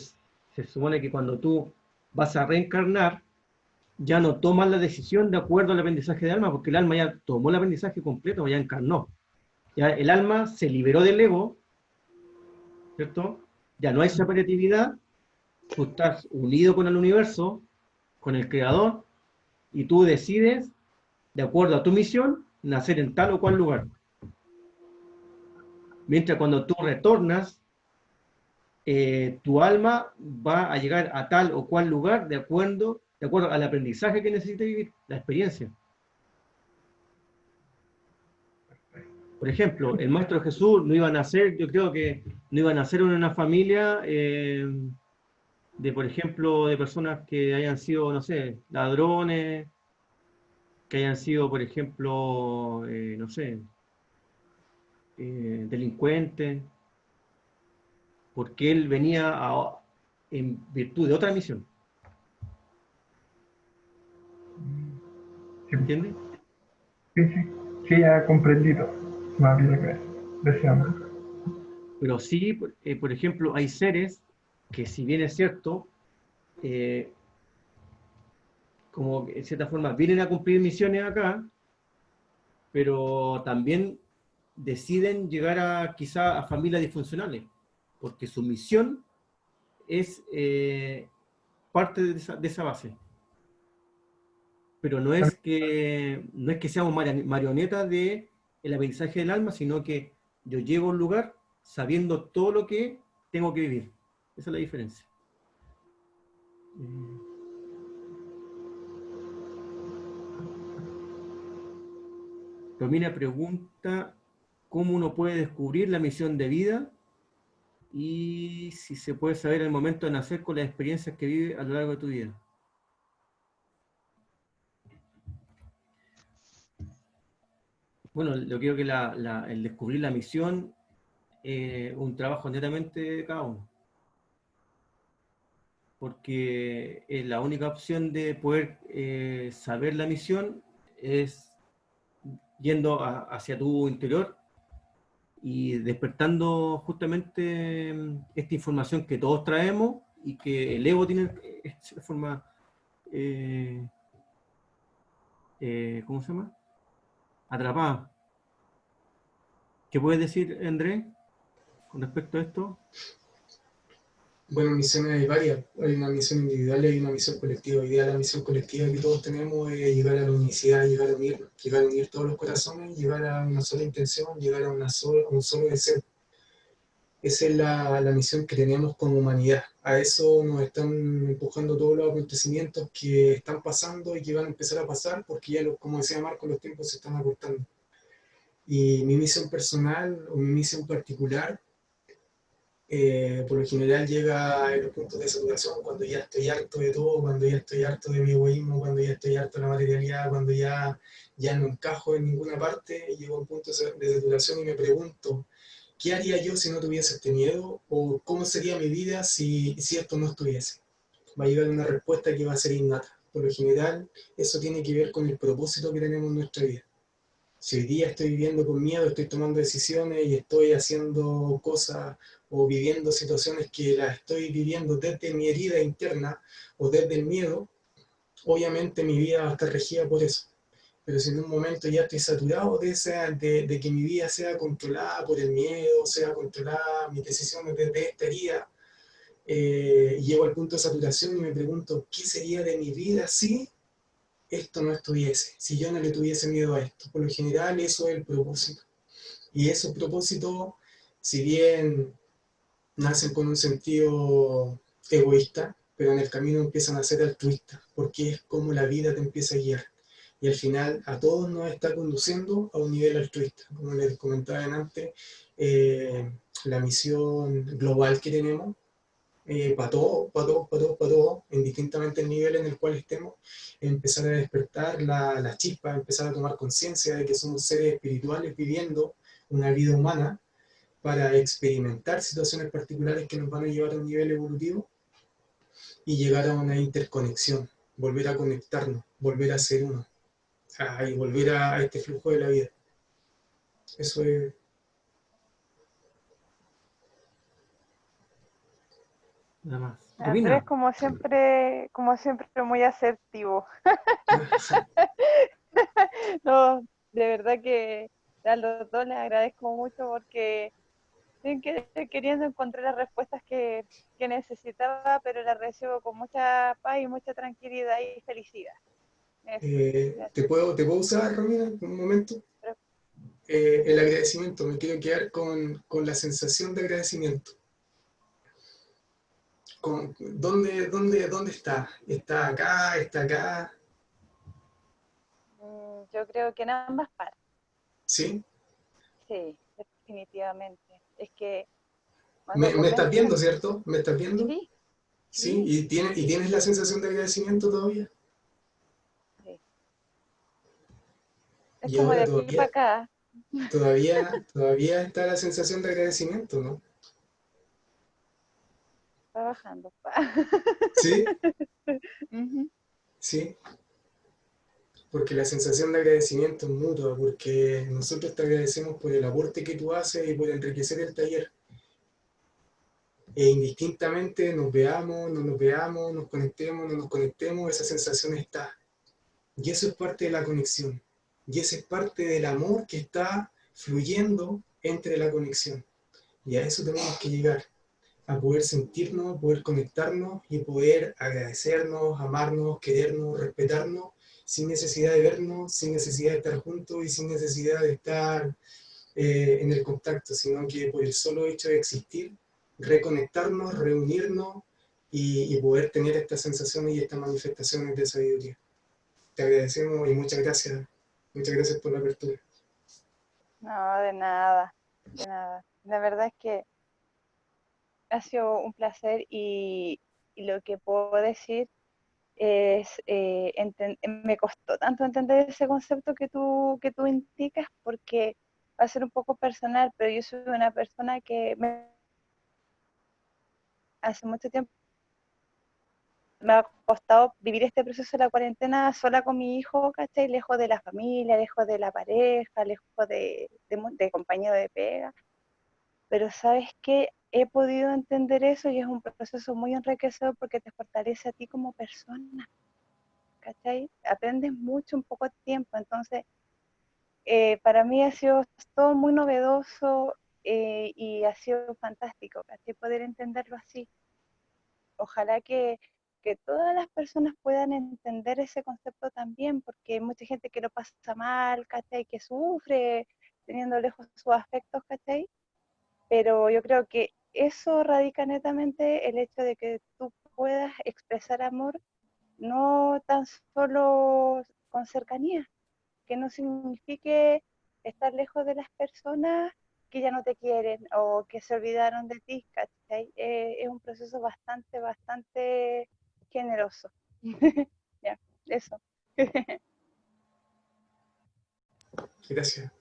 supone que cuando tú vas a reencarnar, ya no tomas la decisión de acuerdo al aprendizaje de alma, porque el alma ya tomó el aprendizaje completo, ya encarnó. Ya el alma se liberó del ego, ¿cierto? Ya no hay separatividad, tú estás unido con el universo, con el creador, y tú decides, de acuerdo a tu misión, nacer en tal o cual lugar. Mientras cuando tú retornas, tu alma va a llegar a tal o cual lugar de acuerdo al aprendizaje que necesite vivir, la experiencia. Por ejemplo, el Maestro Jesús no iba a nacer, yo creo que no iba a nacer en una familia de, por ejemplo, de personas que hayan sido, no sé, ladrones, que hayan sido, por ejemplo, no sé, delincuentes, porque él venía en virtud de otra misión. Sí, ¿Entiendes? sí, sí, sí, ya comprendido. Más bien que deseamos. Pero sí, por ejemplo, hay seres que si bien es cierto, eh, como en cierta forma vienen a cumplir misiones acá, pero también deciden llegar a quizá a familias disfuncionales, porque su misión es parte de esa base. Pero no es que seamos marionetas de el aprendizaje del alma, sino que yo llego a un lugar sabiendo todo lo que tengo que vivir. Esa es la diferencia. Romina pregunta, cómo uno puede descubrir la misión de vida y si se puede saber el momento de nacer con las experiencias que vive a lo largo de tu vida. Bueno, yo creo que el descubrir la misión es un trabajo netamente de cada uno, porque es la única opción de poder saber la misión es yendo hacia tu interior y despertando justamente esta información que todos traemos y que el ego tiene de forma, ¿cómo se llama? Atrapada. ¿Qué puedes decir, Andrés, con respecto a esto? Bueno, misiones hay varias. Hay una misión individual y hay una misión colectiva. Hoy día la misión colectiva que todos tenemos es llegar a la unicidad, llegar a unir todos los corazones, llegar a una sola intención, llegar a un solo deseo. Esa es la misión que tenemos como humanidad. A eso nos están empujando todos los acontecimientos que están pasando y que van a empezar a pasar, porque ya, como decía Marco, los tiempos se están acortando. Y mi misión personal o mi misión particular, por lo general llega a los puntos de saturación cuando ya estoy harto de todo, cuando ya estoy harto de mi egoísmo, cuando ya estoy harto de la materialidad, cuando ya no encajo en ninguna parte, llego a un punto de saturación y me pregunto, ¿qué haría yo si no tuviese este miedo? ¿O cómo sería mi vida si esto no estuviese? Va a llegar una respuesta que va a ser innata. Por lo general, eso tiene que ver con el propósito que tenemos en nuestra vida. Si hoy día estoy viviendo con miedo, estoy tomando decisiones y estoy haciendo cosas o viviendo situaciones que las estoy viviendo desde mi herida interna o desde el miedo, obviamente mi vida va a estar regida por eso. Pero si en un momento ya estoy saturado de que mi vida sea controlada por el miedo, sea controlada mis decisiones desde esta herida, llego al punto de saturación y me pregunto, ¿qué sería de mi vida si esto no estuviese? Si yo no le tuviese miedo a esto. Por lo general eso es el propósito. Y esos propósitos, si bien nacen con un sentido egoísta, pero en el camino empiezan a ser altruistas, porque es como la vida te empieza a guiar. Y al final a todos nos está conduciendo a un nivel altruista. Como les comentaba antes, la misión global que tenemos, para todos, indistintamente el nivel en el cual estemos, empezar a despertar la chispa, empezar a tomar conciencia de que somos seres espirituales viviendo una vida humana para experimentar situaciones particulares que nos van a llevar a un nivel evolutivo y llegar a una interconexión, volver a conectarnos, volver a ser uno, y volver a este flujo de la vida. Eso es. Nada más. Andrés, Romina. como siempre, muy asertivo. No, de verdad que a los dos les agradezco mucho porque estoy queriendo encontrar las respuestas que necesitaba, pero las recibo con mucha paz y mucha tranquilidad y felicidad. Eso, ¿Te puedo usar, Romina, un momento? pero El agradecimiento, me quiero quedar con la sensación de agradecimiento. ¿Dónde está? ¿Está acá? ¿Está acá? yo creo que en ambas partes, ¿Sí? sí, definitivamente. Es que cuando ¿Me estás comienzo, viendo, cierto? ¿Me estás viendo? sí, ¿Sí? sí, ¿Y tienes la sensación de agradecimiento todavía? sí. Es Y como de ahora aquí para acá, todavía está la sensación de agradecimiento, ¿no? va bajando. ¿Sí? Ujú. Sí. Porque la sensación de agradecimiento es mutua, porque nosotros te agradecemos por el aporte que tú haces y por enriquecer el taller. E indistintamente nos veamos, no nos veamos, nos conectemos, no nos conectemos, esa sensación está. Y eso es parte de la conexión. Y eso es parte del amor que está fluyendo entre la conexión. Y a eso tenemos que llegar, a poder sentirnos, poder conectarnos y poder agradecernos, amarnos, querernos, respetarnos, sin necesidad de vernos, sin necesidad de estar juntos y sin necesidad de estar en el contacto, sino que por el solo hecho de existir, reconectarnos, reunirnos y poder tener estas sensaciones y estas manifestaciones de sabiduría. Te agradecemos y muchas gracias por la apertura. No, de nada, de nada. La verdad es que ha sido un placer y lo que puedo decir es, me costó tanto entender ese concepto que tú indicas porque va a ser un poco personal, pero yo soy una persona que hace mucho tiempo me ha costado vivir este proceso de la cuarentena sola con mi hijo, ¿cachai? Lejos de la familia, lejos de la pareja, lejos de compañero de pega. Pero ¿sabes qué? He podido entender eso y es un proceso muy enriquecedor porque te fortalece a ti como persona, ¿cachai? Aprendes mucho en poco tiempo, entonces para mí ha sido todo muy novedoso y ha sido fantástico, ¿cachai? Poder entenderlo así. Ojalá que todas las personas puedan entender ese concepto también, porque hay mucha gente que lo pasa mal, ¿cachai? Que sufre teniendo lejos sus afectos, ¿cachai? Pero yo creo que eso radica netamente el hecho de que tú puedas expresar amor no tan solo con cercanía, que no signifique estar lejos de las personas que ya no te quieren o que se olvidaron de ti, ¿cachai? Es un proceso bastante, bastante generoso. Ya, eso. Gracias.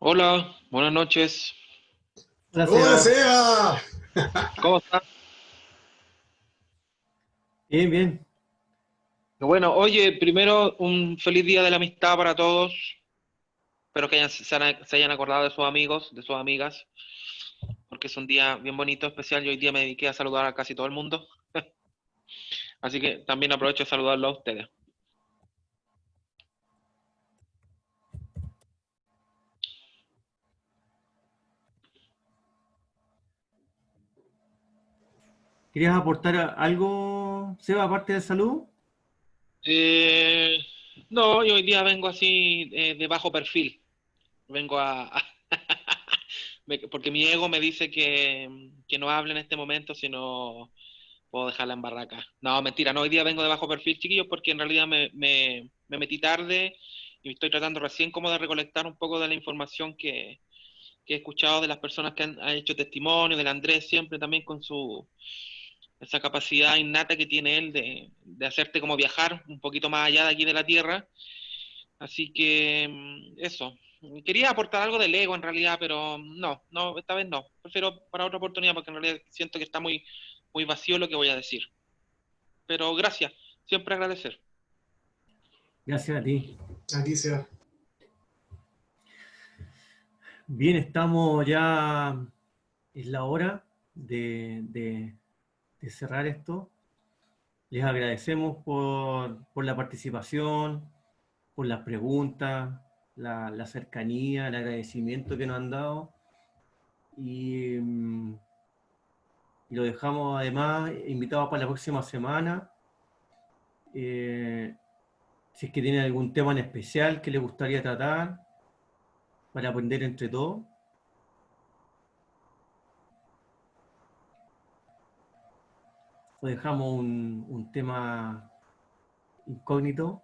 Hola, buenas noches. Hola, ¡Hola, Seba. Seba! ¿Cómo estás? Bien, bien. Bueno, oye, primero un feliz día de la amistad para todos. Espero que se hayan acordado de sus amigos, de sus amigas, porque es un día bien bonito, especial. Yo hoy día me dediqué a saludar a casi todo el mundo, así que también aprovecho de saludarlos a ustedes. ¿Querías aportar algo, Seba, aparte de salud? Eh, no, yo hoy día vengo así de bajo perfil. Vengo porque mi ego me dice que no hable en este momento, sino puedo dejarla en barraca. No, mentira, no, hoy día vengo de bajo perfil, chiquillos, porque en realidad me metí tarde y estoy tratando recién como de recolectar un poco de la información que he escuchado de las personas que han hecho testimonio, del Andrés siempre también con esa capacidad innata que tiene él de hacerte como viajar un poquito más allá de aquí de la Tierra. Así que eso. Quería aportar algo del ego en realidad, pero no, esta vez no. Prefiero para otra oportunidad porque en realidad siento que está muy vacío lo que voy a decir. Pero gracias, siempre agradecer. Gracias a ti. Aquí, Seba. Bien, estamos ya, es la hora de cerrar esto. Les agradecemos por la participación, por las preguntas, la cercanía, el agradecimiento que nos han dado. Y lo dejamos además invitados para la próxima semana. Si es que tienen algún tema en especial que les gustaría tratar para aprender entre todos. O dejamos un tema incógnito.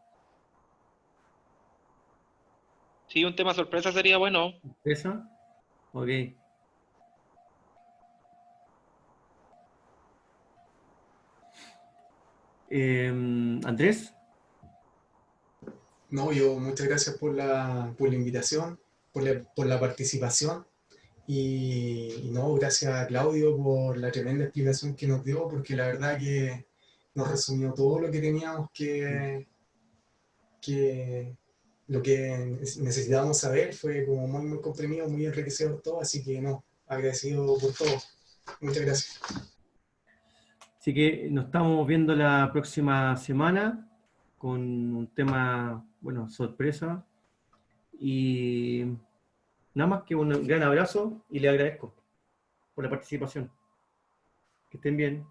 Sí, un tema sorpresa sería bueno. ¿Esa? Ok. Andrés, No, yo muchas gracias por la invitación, por la participación. Y no, gracias a Claudio por la tremenda explicación que nos dio, porque la verdad que nos resumió todo lo que teníamos que lo que necesitábamos saber, fue como muy, muy comprimido, muy enriquecedor todo, así que no, agradecido por todo. Muchas gracias. así que nos estamos viendo la próxima semana con un tema, bueno, sorpresa. Y nada más que un gran abrazo y le agradezco por la participación. Que estén bien.